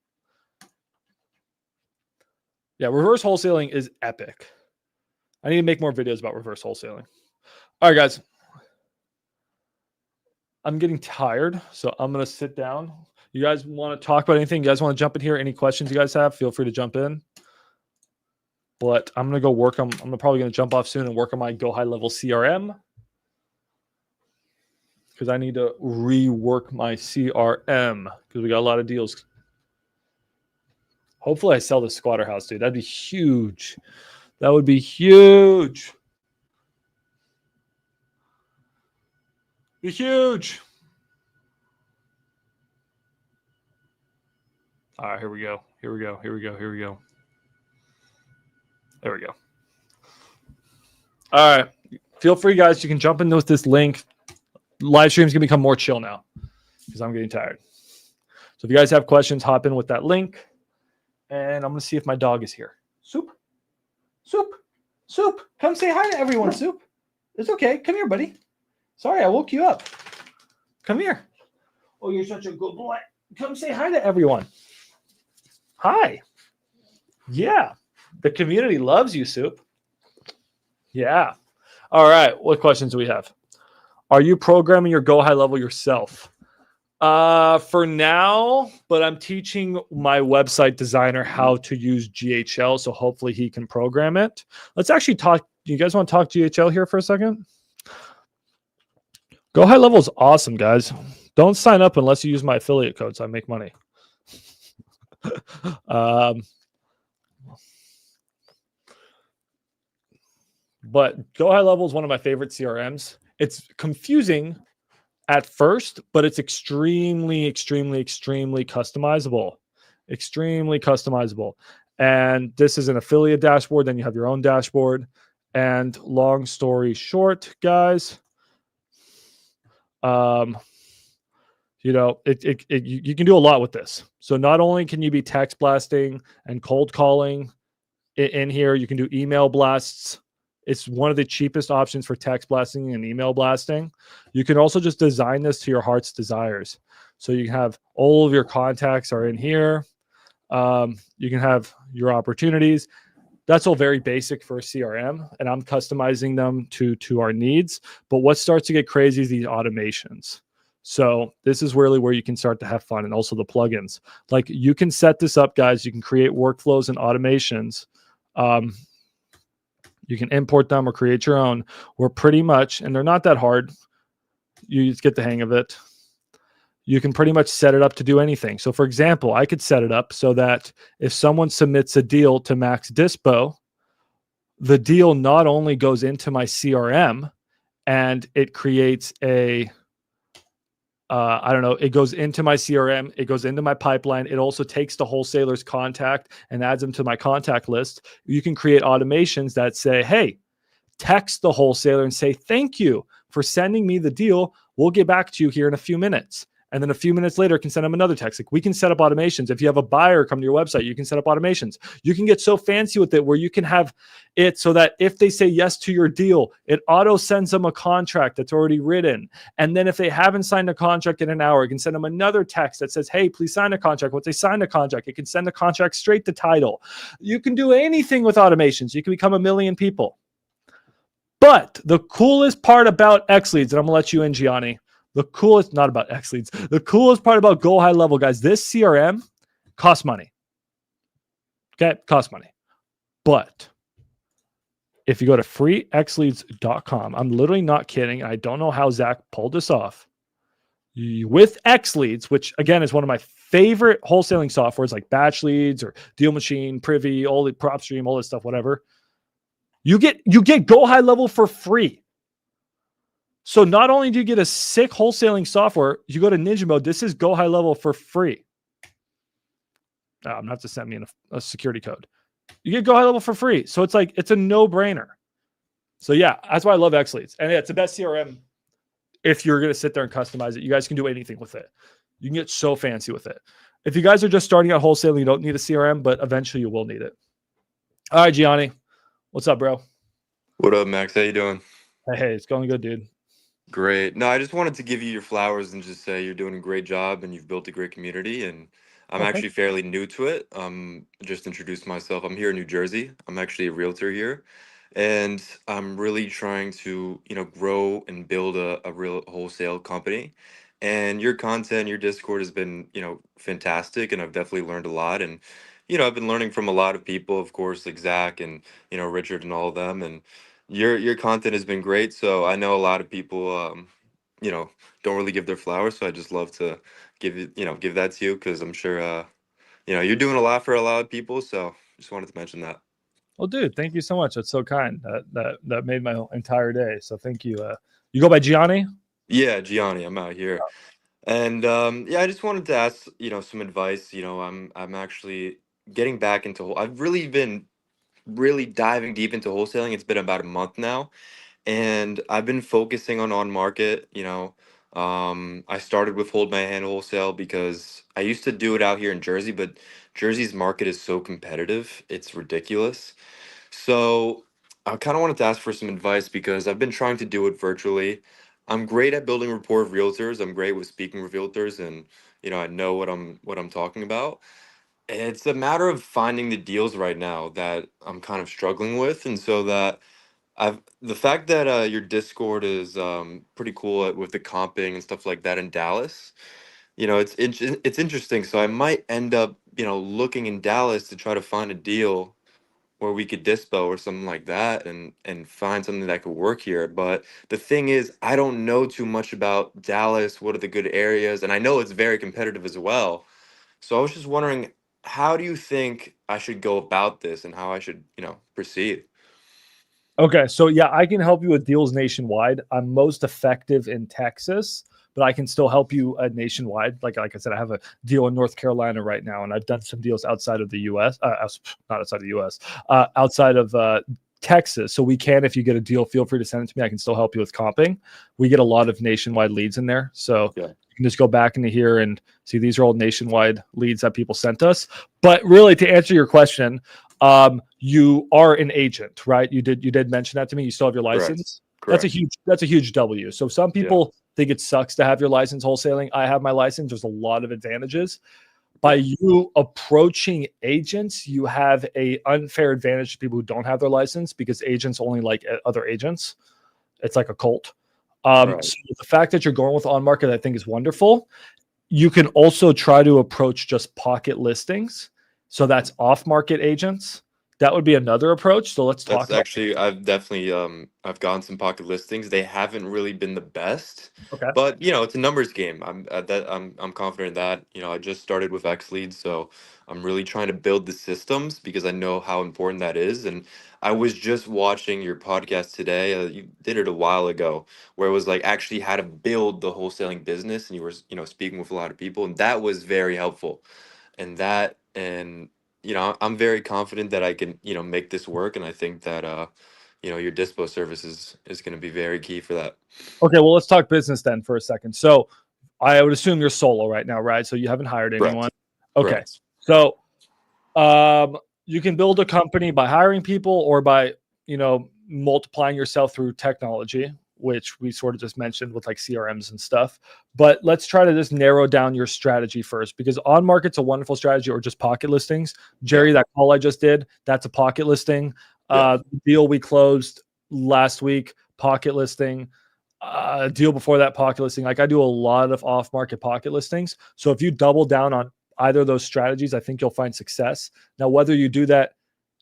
Yeah, reverse wholesaling is epic. I need to make more videos about reverse wholesaling. All right, guys. I'm getting tired, so I'm going to sit down. You guys want to talk about anything? You guys want to jump in here? Any questions you guys have? Feel free to jump in. But I'm going to go work on, I'm probably going to jump off soon and work on my Go High Level CRM. Because I need to rework my CRM because we got a lot of deals. Hopefully I sell this squatter house, dude. That'd be huge. That would be huge. Be huge. All right, here we go. Here we go. Here we go. Here we go. There we go. All right. Feel free, guys. You can jump in with this link. Live stream's going to become more chill now because I'm getting tired. So if you guys have questions, hop in with that link. And I'm going to see if my dog is here. Soup. Soup. Soup. Come say hi to everyone, Soup. It's okay. Come here, buddy. Sorry, I woke you up. Come here. Oh, you're such a good boy. Come say hi to everyone. Hi. Yeah. The community loves you, Soup. Yeah. All right. What questions do we have? Are you programming your Go High Level yourself? For now, but I'm teaching my website designer how to use GHL, so hopefully he can program it. Let's actually talk. Do you guys want to talk GHL here for a second? Go High Level is awesome, guys. Don't sign up unless you use my affiliate code, so I make money. But Go High Level is one of my favorite CRMs. It's confusing at first, but it's extremely customizable. Extremely customizable. And this is an affiliate dashboard. Then you have your own dashboard. And long story short, guys, you know, you can do a lot with this. So not only can you be text blasting and cold calling in here, you can do email blasts. It's one of the cheapest options for text blasting and email blasting. You can also just design this to your heart's desires. So you can have all of your contacts are in here. You can have your opportunities. That's all very basic for a CRM, and I'm customizing them to our needs. But what starts to get crazy is these automations. So this is really where you can start to have fun, and also the plugins. Like you can set this up, guys. You can create workflows and automations. You can import them or create your own. We're pretty much, and they're not that hard. You just get the hang of it. You can pretty much set it up to do anything. So for example, I could set it up so that if someone submits a deal to Max Dispo, the deal not only goes into my CRM and it creates a, I don't know, it goes into my CRM, it goes into my pipeline. It also takes the wholesaler's contact and adds them to my contact list. You can create automations that say, hey, text the wholesaler and say, thank you for sending me the deal. We'll get back to you here in a few minutes. And then a few minutes later, can send them another text. Like we can set up automations. If you have a buyer come to your website, you can set up automations. You can get so fancy with it where you can have it so that if they say yes to your deal, it auto sends them a contract that's already written. And then if they haven't signed a contract in an hour, it can send them another text that says, hey, please sign a contract. Once they sign the contract, it can send the contract straight to title. You can do anything with automations. You can become a million people. But the coolest part about X Leads, and I'm going to let you in, Gianni. The coolest, not about X Leads, the coolest part about Go High Level, guys, this CRM costs money. Okay, costs money. But if you go to freexleads.com, I'm literally not kidding. I don't know how Zach pulled this off. With X Leads, which again is one of my favorite wholesaling softwares like Batch Leads or Deal Machine, Privy, all the PropStream, all this stuff, whatever. You get Go High Level for free. So not only do you get a sick wholesaling software, you go to Ninja Mode. This is Go High Level for free. I'm gonna have to send me a security code. You get Go High Level for free. So it's like, it's a no-brainer. So yeah, that's why I love X Leads. And yeah, it's the best CRM if you're going to sit there and customize it. You guys can do anything with it. You can get so fancy with it. If you guys are just starting out wholesaling, you don't need a CRM, but eventually you will need it. All right, Gianni. What's up, bro? What up, Max? How you doing? Hey, it's going good, dude. Great. No, I just wanted to give you your flowers and just say you're doing a great job and you've built a great community. And I'm actually fairly new to it. Just introduced myself. I'm here in New Jersey. I'm actually a realtor here, and I'm really trying to, grow and build a real wholesale company. And your content, your Discord has been, fantastic, and I've definitely learned a lot. And I've been learning from a lot of people, of course, like Zach and Richard and all of them. And your content has been great. So I know a lot of people, you know, don't really give their flowers. So I just love to give that to you because I'm sure, you're doing a lot for a lot of people. So just wanted to mention that. Well, dude, thank you so much. That's so kind. That made my entire day. So thank you. You go by Gianni? Yeah, Gianni, I'm out here. And yeah, I just wanted to ask, some advice. I'm actually getting back into I've really been really diving deep into wholesaling. It's been about a month now, and I've been focusing on market. I started with hold my hand wholesale because I used to do it out here in Jersey, but Jersey's market is so competitive, it's ridiculous. So I kind of wanted to ask for some advice because I've been trying to do it virtually. I'm great at building rapport with realtors. I'm great with speaking with realtors, and I know what I'm talking about. It's a matter of finding the deals right now that I'm kind of struggling with, and so that I've the fact that your Discord is pretty cool with the comping and stuff like that in Dallas. It's interesting. So I might end up looking in Dallas to try to find a deal where we could dispo or something like that, and find something that could work here. But the thing is, I don't know too much about Dallas. What are the good areas? And I know it's very competitive as well. So I was just wondering, how do you think I should go about this and how I should, proceed? Okay, so yeah, I can help you with deals nationwide. I'm most effective in Texas, but I can still help you nationwide. Like I said, I have a deal in North Carolina right now, and I've done some deals outside of the U.S. Not outside of the U.S. Outside of Texas. So we can, if you get a deal, feel free to send it to me. I can still help you with comping. We get a lot of nationwide leads in there, so Yeah. you can just go back into here and see these are all nationwide leads that people sent us. But really, to answer your question, you are an agent, right? You did mention that to me. You still have your Correct. license. That's a Correct. huge W. So some Yeah. people think it sucks to have your license wholesaling. I have my license. There's a lot of advantages. By Yeah. you approaching agents, you have a unfair advantage to people who don't have their license because agents only like other agents. It's like a cult. Right. So the fact that you're going with on market, I think, is wonderful. You can also try to approach just pocket listings. So that's off market agents. That would be another approach. So let's That's talk about. actually, I've definitely I've gotten some pocket listings. They haven't really been the best, Okay. but it's a numbers game. I'm confident in that. I just started with X leads, so I'm really trying to build the systems because I know how important that is. And I was just watching your podcast today. You did it a while ago, where it was like actually how to build the wholesaling business, and you were speaking with a lot of people, and that was very helpful. And I'm very confident that I can make this work, and I think that your dispo service is going to be very key for that. Okay. Well, let's talk business then for a second. So I would assume you're solo right now, right? So you haven't hired anyone. Correct. Okay. Correct. So you can build a company by hiring people or by multiplying yourself through technology, which we sort of just mentioned with like CRMs and stuff. But let's try to just narrow down your strategy first, because on market's a wonderful strategy, or just pocket listings. Yeah. Jerry, that call I just did, that's a pocket listing. Yeah. Deal we closed last week, pocket listing. Deal before that, pocket listing. Like, I do a lot of off market pocket listings. So if you double down on either of those strategies, I think you'll find success. Now, whether you do that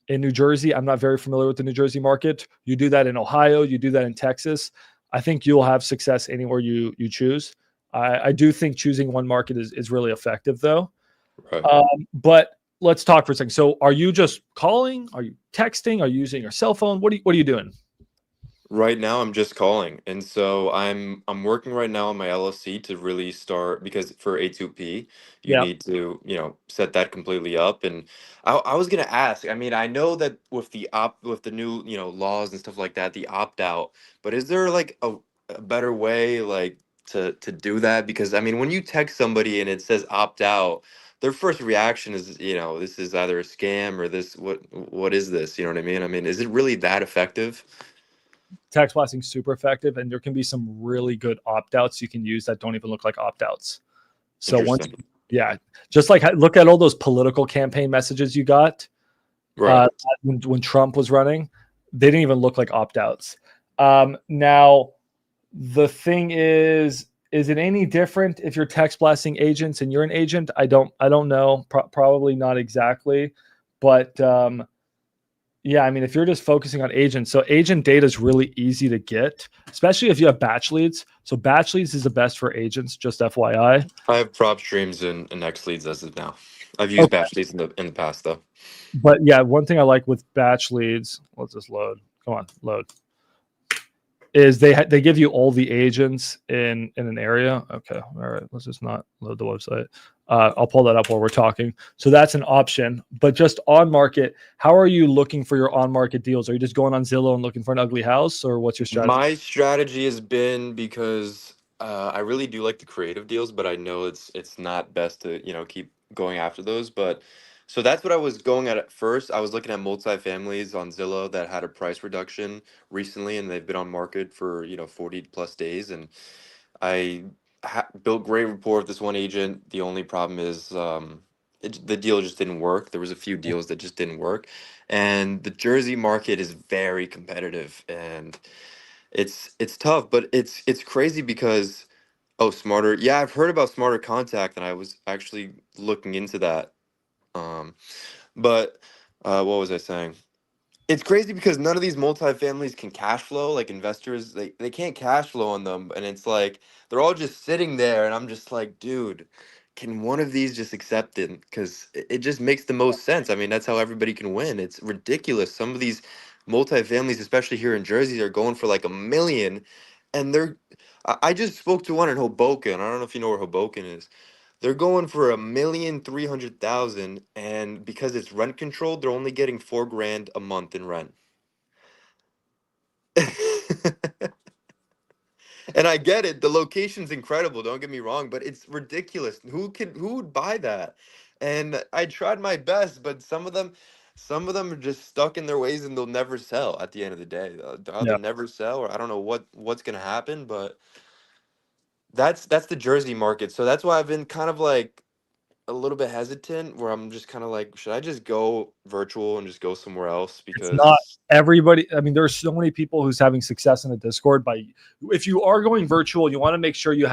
in New Jersey, I'm not very familiar with the New Jersey market. You do that in Ohio, you do that in Texas. I think you'll have success anywhere you choose. I do think choosing one market is really effective, though. Right. But let's talk for a second. So, are you just calling? Are you texting? Are you using your cell phone? What are you doing? Right now, I'm just calling, and so I'm working right now on my LLC to really start, because for A2P, you Yeah. need to set that completely up. And I was gonna ask. I mean, I know that with the new laws and stuff like that, the opt out. But is there like a better way like to do that? Because I mean, when you text somebody and it says opt out, their first reaction is this is either a scam or this what is this? You know what I mean? I mean, is it really that effective? Text blasting super effective, and there can be some really good opt outs you can use that don't even look like opt outs. So once, Interesting. yeah, just like look at all those political campaign messages you got Right. when Trump was running, they didn't even look like opt outs. Now, the thing is it any different if you're text blasting agents and you're an agent? I don't know. Probably not exactly, but yeah, I mean, if you're just focusing on agents, so agent data is really easy to get, especially if you have batch leads. So batch leads is the best for agents, just FYI. I have prop streams and X leads as of now. I've used Okay. batch leads in the past though. But yeah, one thing I like with batch leads, let's just load. Come on, load. Is they give you all the agents in an area. Okay, all right. Let's just not load the website. I'll pull that up while we're talking. So that's an option. But just on market, how are you looking for your on market deals? Are you just going on Zillow and looking for an ugly house, or what's your strategy? My strategy has been, because I really do like the creative deals, but I know it's not best to keep going after those. But so that's what I was going at first. I was looking at multifamilies on Zillow that had a price reduction recently, and they've been on market for 40 plus days. And I built great rapport with this one agent. The only problem is the deal just didn't work. There was a few deals that just didn't work, and the Jersey market is very competitive, and it's tough. But it's crazy because smarter. Yeah, I've heard about Smarter Contact, and I was actually looking into that. Um, but what was I saying? It's crazy because none of these multifamilies can cash flow. Like investors, they can't cash flow on them, and it's like they're all just sitting there, and I'm just like, dude, can one of these just accept it? Because it just makes the most sense. I mean, that's how everybody can win. It's ridiculous. Some of these multifamilies, especially here in Jersey, are going for like 1 million, and they're. I just spoke to one in Hoboken. I don't know if you know where Hoboken is. They're going for 1,300,000, and because it's rent controlled, they're only getting 4 grand a month in rent. And I get it, the location's incredible, don't get me wrong, but it's ridiculous. Who would buy that? And I tried my best, but some of them are just stuck in their ways and they'll never sell at the end of the day. They'll either Yeah. never sell or I don't know what's gonna happen, but that's the Jersey market. So that's why I've been kind of like a little bit hesitant where I'm just kind of like, should I just go virtual and just go somewhere else? It's not Because everybody. I mean, there's so many people who's having success in the Discord. If you are going virtual, you want to make sure you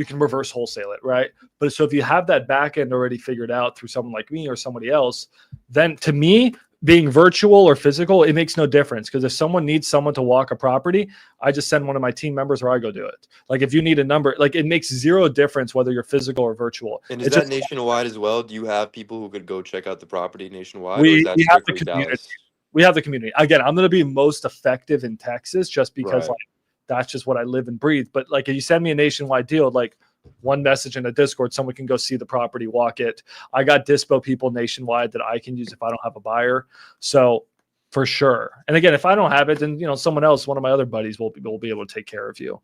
can reverse wholesale it, right? But so if you have that back end already figured out through someone like me or somebody else, then to me, being virtual or physical, it makes no difference. Because if someone needs someone to walk a property, I just send one of my team members or I go do it. Like if you need a number, like it makes zero difference whether you're physical or virtual. and is It's that just nationwide as well? Do you have people who could go check out the property nationwide, or is that we have the strictly community. Dallas? We have the community. Again, I'm going to be most effective in Texas just because Right. like that's just what I live and breathe. But like if you send me a nationwide deal, like one message in a Discord, someone can go see the property, walk it. I got dispo people nationwide that I can use if I don't have a buyer. So for sure. And again, if I don't have it, then someone else, one of my other buddies will be able to take care of you.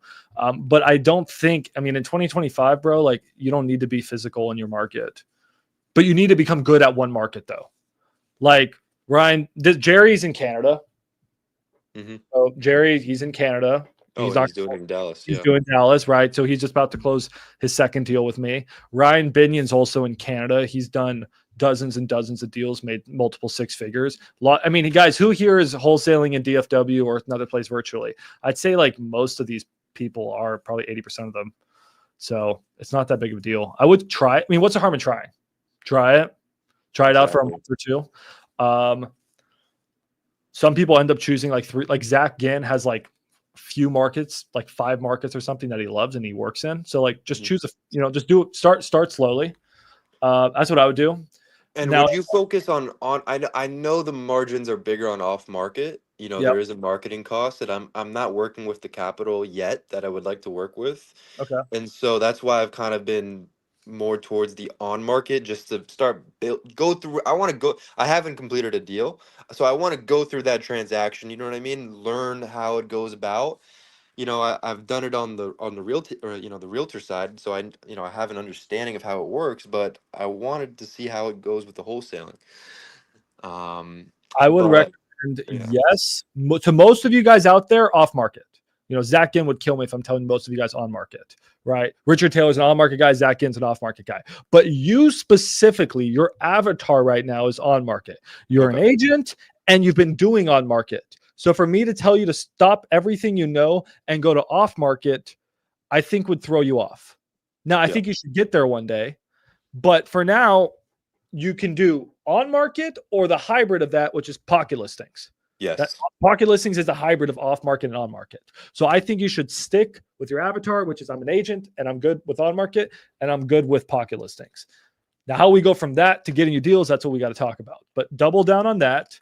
But I don't think, I mean, in 2025, bro, like you don't need to be physical in your market, but you need to become good at one market though. Like Ryan, Jerry's in Canada. Hmm. So Jerry, he's in Canada. Oh, He's and not. he's doing it in Dallas. He's Yeah. doing Dallas, right? So he's just about to close his second deal with me. Ryan Binion's also in Canada. He's done dozens and dozens of deals, made multiple six figures. I mean, guys, who here is wholesaling in DFW or another place virtually? I'd say like most of these people are probably 80% of them. So it's not that big of a deal. I would try. I mean, what's the harm in trying? Try it. Try it out for a Exactly. month or two. Some people end up choosing like three. Like Zach Ginn has like few markets, like 5 markets or something that he loves and he works in. So like just Mhm. choose just do it. Start slowly. That's what I would do. And Now, would you focus on I know the margins are bigger on off market. yep. There is a marketing cost that I'm not working with the capital yet that I would like to work with. Okay. And so that's why I've kind of been more towards the on market just to start go through. I want to go. I haven't completed a deal, so I want to go through that transaction. You know what I mean? Learn how it goes about. I've done it on the realty or the realtor side, so I have an understanding of how it works, but I wanted to see how it goes with the wholesaling. Um, I would but recommend yeah, yes to most of you guys out there off market. Zach Ginn would kill me if I'm telling most of you guys on market, right? Richard Taylor's an on market guy. Zach Ginn's an off market guy. But you specifically, your avatar right now is on market. You're an okay, agent and you've been doing on market. So for me to tell you to stop everything you know and go to off market, I think would throw you off. Now, I yeah, think you should get there one day. But for now, you can do on market or the hybrid of that, which is pocket listings. That yes, pocket listings is a hybrid of off market and on market. So I think you should stick with your avatar, which is I'm an agent and I'm good with on market and I'm good with pocket listings. Now, how we go from that to getting you deals, that's what we got to talk about. But double down on that.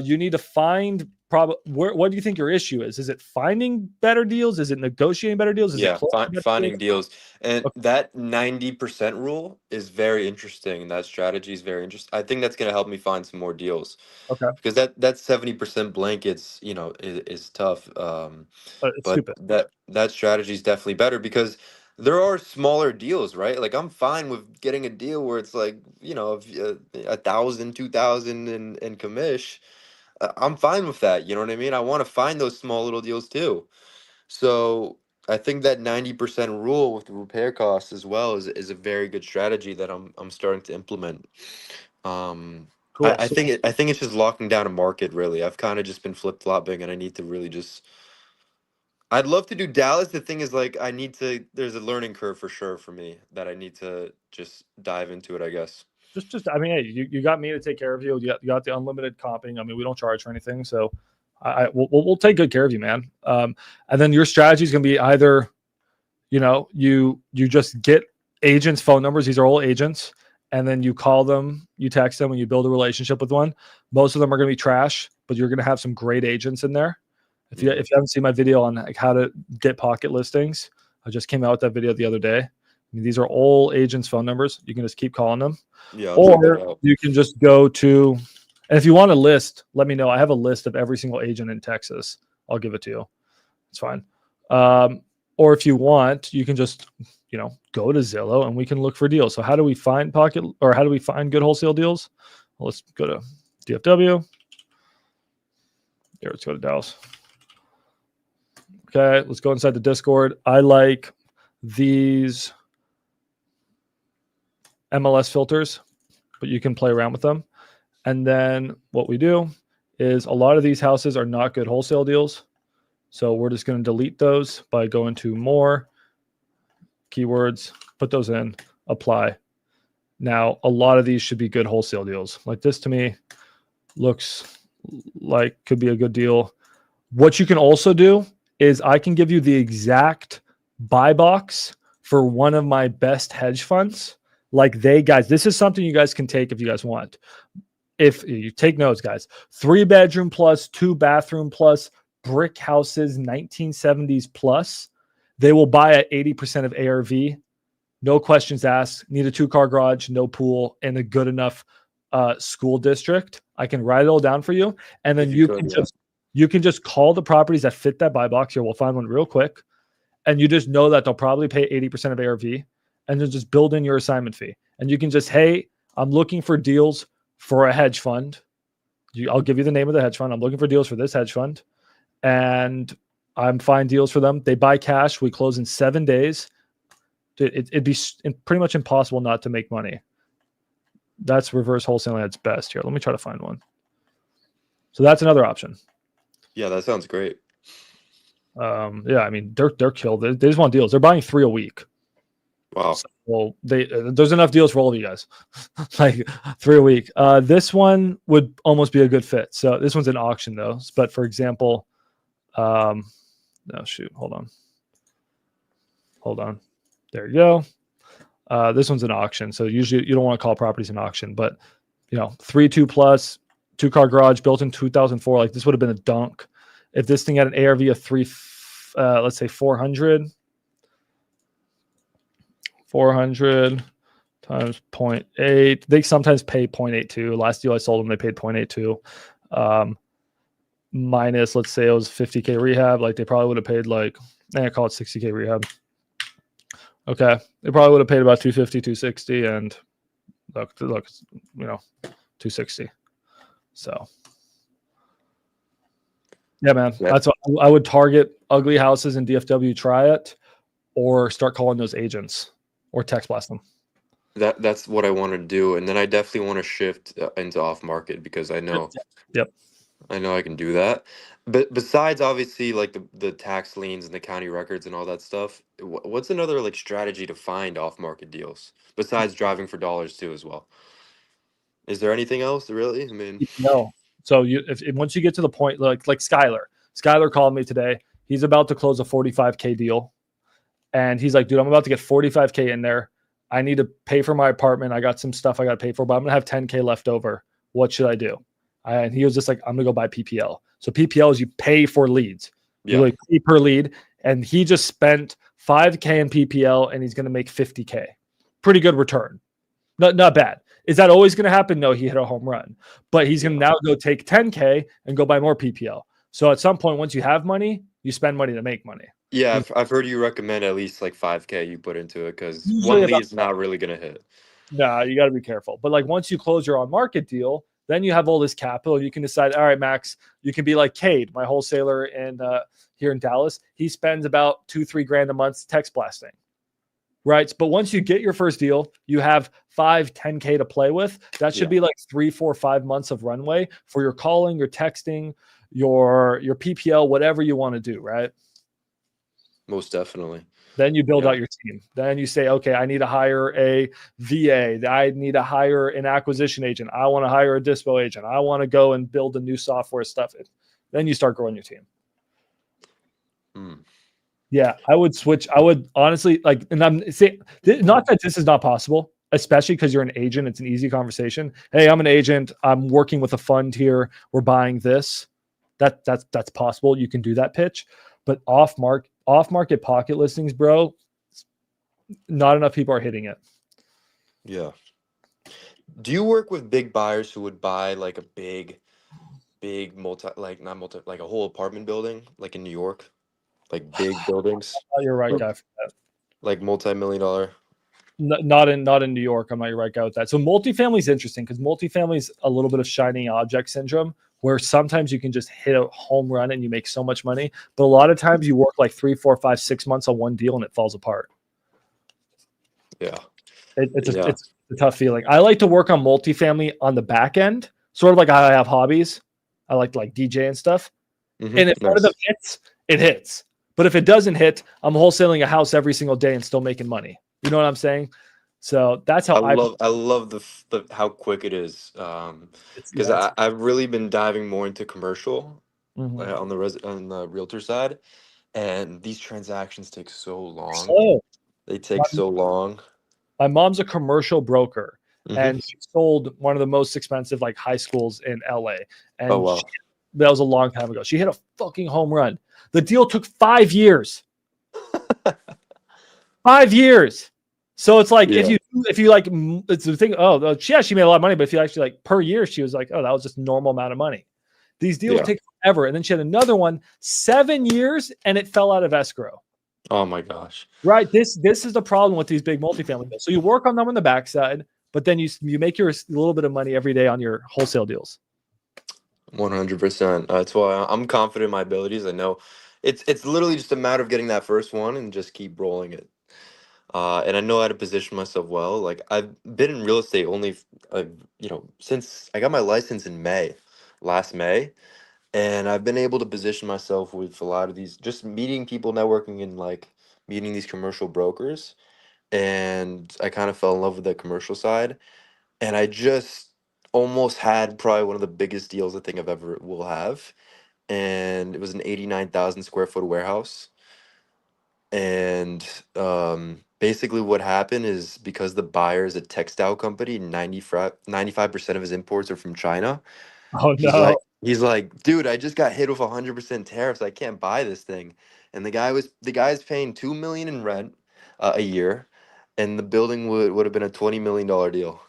You need to find what do you think your issue is? Is it finding better deals? Is it negotiating better deals? Is it yeah. closing better Finding deals? deals, and Okay. that 90% rule is very interesting. That strategy is very interesting. I think that's going to help me find some more deals Okay. because that 70% blankets, is tough. It's But stupid. that strategy is definitely better because there are smaller deals, right? Like I'm fine with getting a deal where it's like, 1,000, 2,000 in commish. I'm fine with that. You know what I mean? I want to find those small little deals too. So I think that 90% rule with the repair costs as well is a very good strategy that I'm starting to implement. Um, I, Cool. I think I think it's just locking down a market really. I've kind of just been flip-flopping and I need to really just I'd love to do Dallas. The thing is, like, there's a learning curve for sure for me that I need to just dive into it, I guess. Just I mean, hey, you got me to take care of you. You got the unlimited comping. I mean, we don't charge for anything, so we'll take good care of you, man. And then your strategy is going to be either, you just get agents' phone numbers. These are all agents, and then you call them, you text them, and you build a relationship with one. Most of them are going to be trash, but you're going to have some great agents in there. If you haven't seen my video on like how to get pocket listings, I just came out with that video the other day. I mean, these are all agents' phone numbers. You can just keep calling them. Yeah. Or you can just go to, and if you want a list, let me know. I have a list of every single agent in Texas. I'll give it to you. It's fine. Or if you want, you can just, go to Zillow and we can look for deals. So how do we find how do we find good wholesale deals? Well, let's go to DFW. Here, let's go to Dallas. Okay, let's go inside the Discord. I like these MLS filters, but you can play around with them. And then what we do is a lot of these houses are not good wholesale deals. So we're just going to delete those by going to more keywords, put those in, apply. Now, a lot of these should be good wholesale deals. Like this to me looks like could be a good deal. What you can also do is I can give you the exact buy box for one of my best hedge funds. Like guys, this is something you guys can take if you guys want. If you take notes, guys, 3-bedroom plus, 2-bathroom plus, brick houses, 1970s plus, they will buy at 80% of ARV. No questions asked. Need a 2-car garage, no pool, and a good enough school district. I can write it all down for you. And then you can just call the properties that fit that buy box. Here, we'll find one real quick. And you just know that they'll probably pay 80% of ARV. And then just build in your assignment fee. And you can just, hey, I'm looking for deals for a hedge fund. I'll give you the name of the hedge fund. I'm looking for deals for this hedge fund. And I'm finding deals for them. They buy cash. We close in 7 days. It'd be pretty much impossible not to make money. That's reverse wholesaling at its best. Here, let me try to find one. So that's another option. Yeah, that sounds great. Yeah, I mean, they're killed. They just want deals. They're buying 3 a week. Wow. So, well, there's enough deals for all of you guys. Like 3 a week. This one would almost be a good fit. So this one's an auction though. But for example, no, shoot, hold on. There you go. This one's an auction. So usually you don't want to call properties an auction, but 3-2 plus, 2-car garage built in 2004. Like this would have been a dunk. If this thing had an ARV of let's say 400 times 0.8. They sometimes pay 0.82. Last deal I sold them, they paid 0.82. Minus, let's say it was 50K rehab. Like they probably would have paid I call it 60K rehab. Okay. They probably would have paid about 250, 260. And look, 260. So. Yeah, man. Yeah. That's what I would target ugly houses in DFW, try it, or start calling those agents or text blast them. That's what I want to do. And then I definitely want to shift into off market because I know, Yep. I know I can do that. But besides obviously like the tax liens and the county records and all that stuff, what's another like strategy to find off market deals besides driving for dollars too as well? Is there anything else really? I mean, No. So if once you get to the point like Skylar called me today. He's about to close a 45K deal. And he's like, dude, I'm about to get 45K in there. I need to pay for my apartment. I got some stuff I got to pay for, but I'm going to have 10K left over. What should I do? And he was just like, I'm going to go buy PPL. So PPL is you pay for leads. You like pay per lead. And he just spent 5K in PPL and he's going to make 50K. Pretty good return. Not bad. Is that always going to happen? No, he hit a home run. But he's going to now go take 10K and go buy more PPL. So at some point, once you have money, you spend money to make money. yeah, I've heard you recommend at least like 5K you put into it because one lead's not really going to hit. Nah, you got to be careful. But like once you close your on market deal, then you have all this capital. You can decide, all right, Max, you can be like Cade, my wholesaler in here in Dallas. He spends about $2-3 grand a month text blasting. Right. But once you get your first deal, you have 5-10K to play with. That should be like 3, 4, 5 months of runway for your calling, your texting, your PPL, whatever you want to do. Right. Most definitely. Then you build Yeah. out your team. Then you say, okay, I need to hire a VA. I need to hire an acquisition agent. I want to hire a dispo agent. I want to go and build the new software stuff. Then you start growing your team. Yeah, I would switch. I would honestly like, and I'm saying not that this is not possible, especially because you're an agent. It's an easy conversation. Hey, I'm an agent. I'm working with a fund here. We're buying this. That's possible. You can do that pitch, but off market pocket listings, bro, not enough people are hitting it. Yeah. Do you work with big buyers who would buy like a big not multi, like a whole apartment building, like in New York, like big buildings, Not your right guy for that. like multi-million-dollar? Not in New York. I'm not your right guy with that. So multifamily is interesting because multifamily is a little bit of shining object syndrome, where sometimes you can just hit a home run and you make so much money, but a lot of times you work like 3, 4, 5, 6 months on one deal and it falls apart. Yeah. It's a tough feeling. I like to work on multifamily on the back end, sort of like how I have hobbies. I like to DJ and stuff. Mhm. And if one of them hits, it hits. But if it doesn't hit, I'm wholesaling a house every single day and still making money. You know what I'm saying? So that's how I love the how quick it is. Because I've really been diving more into commercial on the realtor side, and these transactions take so long. Oh, They take so long. my mom's a commercial broker, Mhm. and she sold one of the most expensive like high schools in LA. And Oh wow. that was a long time ago. She hit a fucking home run. The deal took 5 years. 5 years. So it's like if you like, it's the thing. Oh, yeah, she made a lot of money, but if you actually like per year, she was like, oh, that was just a normal amount of money. These deals take forever. And then she had another one, 7 years, and it fell out of escrow. Oh my gosh. Right. This is the problem with these big multifamily deals. So you work on them on the backside, but then you make your little bit of money every day on your wholesale deals. 100%. That's why I'm confident in my abilities. I know it's literally just a matter of getting that first one and just keep rolling it. And I know how to position myself well. Like I've been in real estate only, since I got my license in last May, and I've been able to position myself with a lot of these, just meeting people, networking, and like meeting these commercial brokers. And I kind of fell in love with the commercial side, and I just almost had probably one of the biggest deals I think I've ever will have, and it was an 89,000 square foot warehouse. And basically what happened is, because the buyer is a textile company, 95% of his imports are from China. Oh no. He's like, dude, I just got hit with 100% tariffs. I can't buy this thing. And the guy's paying 2 million in rent a year, and the building would have been a $20 million deal.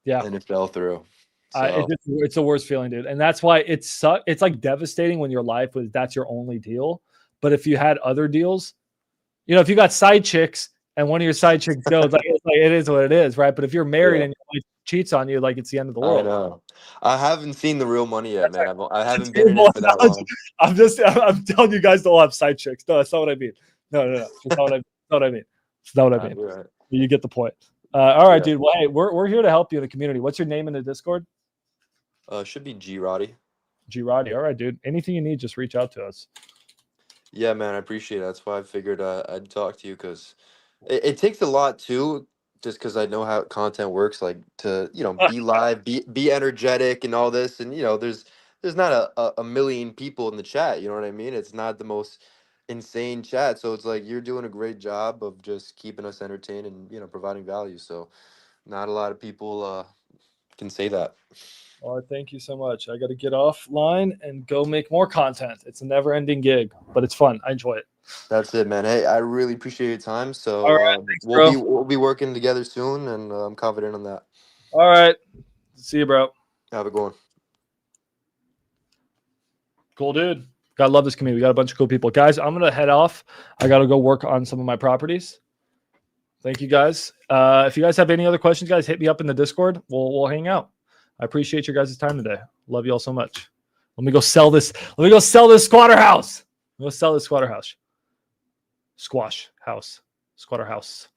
Yeah. And it fell through. So It's the worst feeling, dude. And that's why it's like devastating when your life was that's your only deal. But if you had other deals, if you got side chicks and one of your side chicks goes, it is what it is, right? But if you're married and your wife cheats on you, like it's the end of the world. I know. I haven't seen the real money yet, man. I haven't been in it for that long. I'm telling you guys don't have side chicks. No, that's not what I mean. No. That's not what I mean. It's not what I mean. Right. You get the point. All right, dude. Well, hey, we're here to help you in the community. What's your name in the Discord? Should be G Roddy. G Roddy. All right, dude. Anything you need, just reach out to us. Yeah, man, I appreciate it. That's why I figured I'd talk to you, because it takes a lot too, just because I know how content works, like to be live, be energetic, and all this, and there's not a million people in the chat. You know what I mean? It's not the most insane chat, so it's like you're doing a great job of just keeping us entertained and providing value. So not a lot of people can say that. All right, thank you so much. I got to get offline and go make more content. It's a never-ending gig, but it's fun. I enjoy it. That's it, man. Hey, I really appreciate your time. So all right, thanks, bro. we'll be working together soon, and I'm confident on that. All right, see you, bro. Have a good one. Cool, dude. Gotta love this community. We got a bunch of cool people, guys. I'm gonna head off. I gotta go work on some of my properties. Thank you, guys. If you guys have any other questions, guys, hit me up in the Discord. We'll hang out. I appreciate your guys' time today. Love you all so much. Let me go sell this. Let me go sell this squatter house. Let's sell this squatter house. Squash house. Squatter house.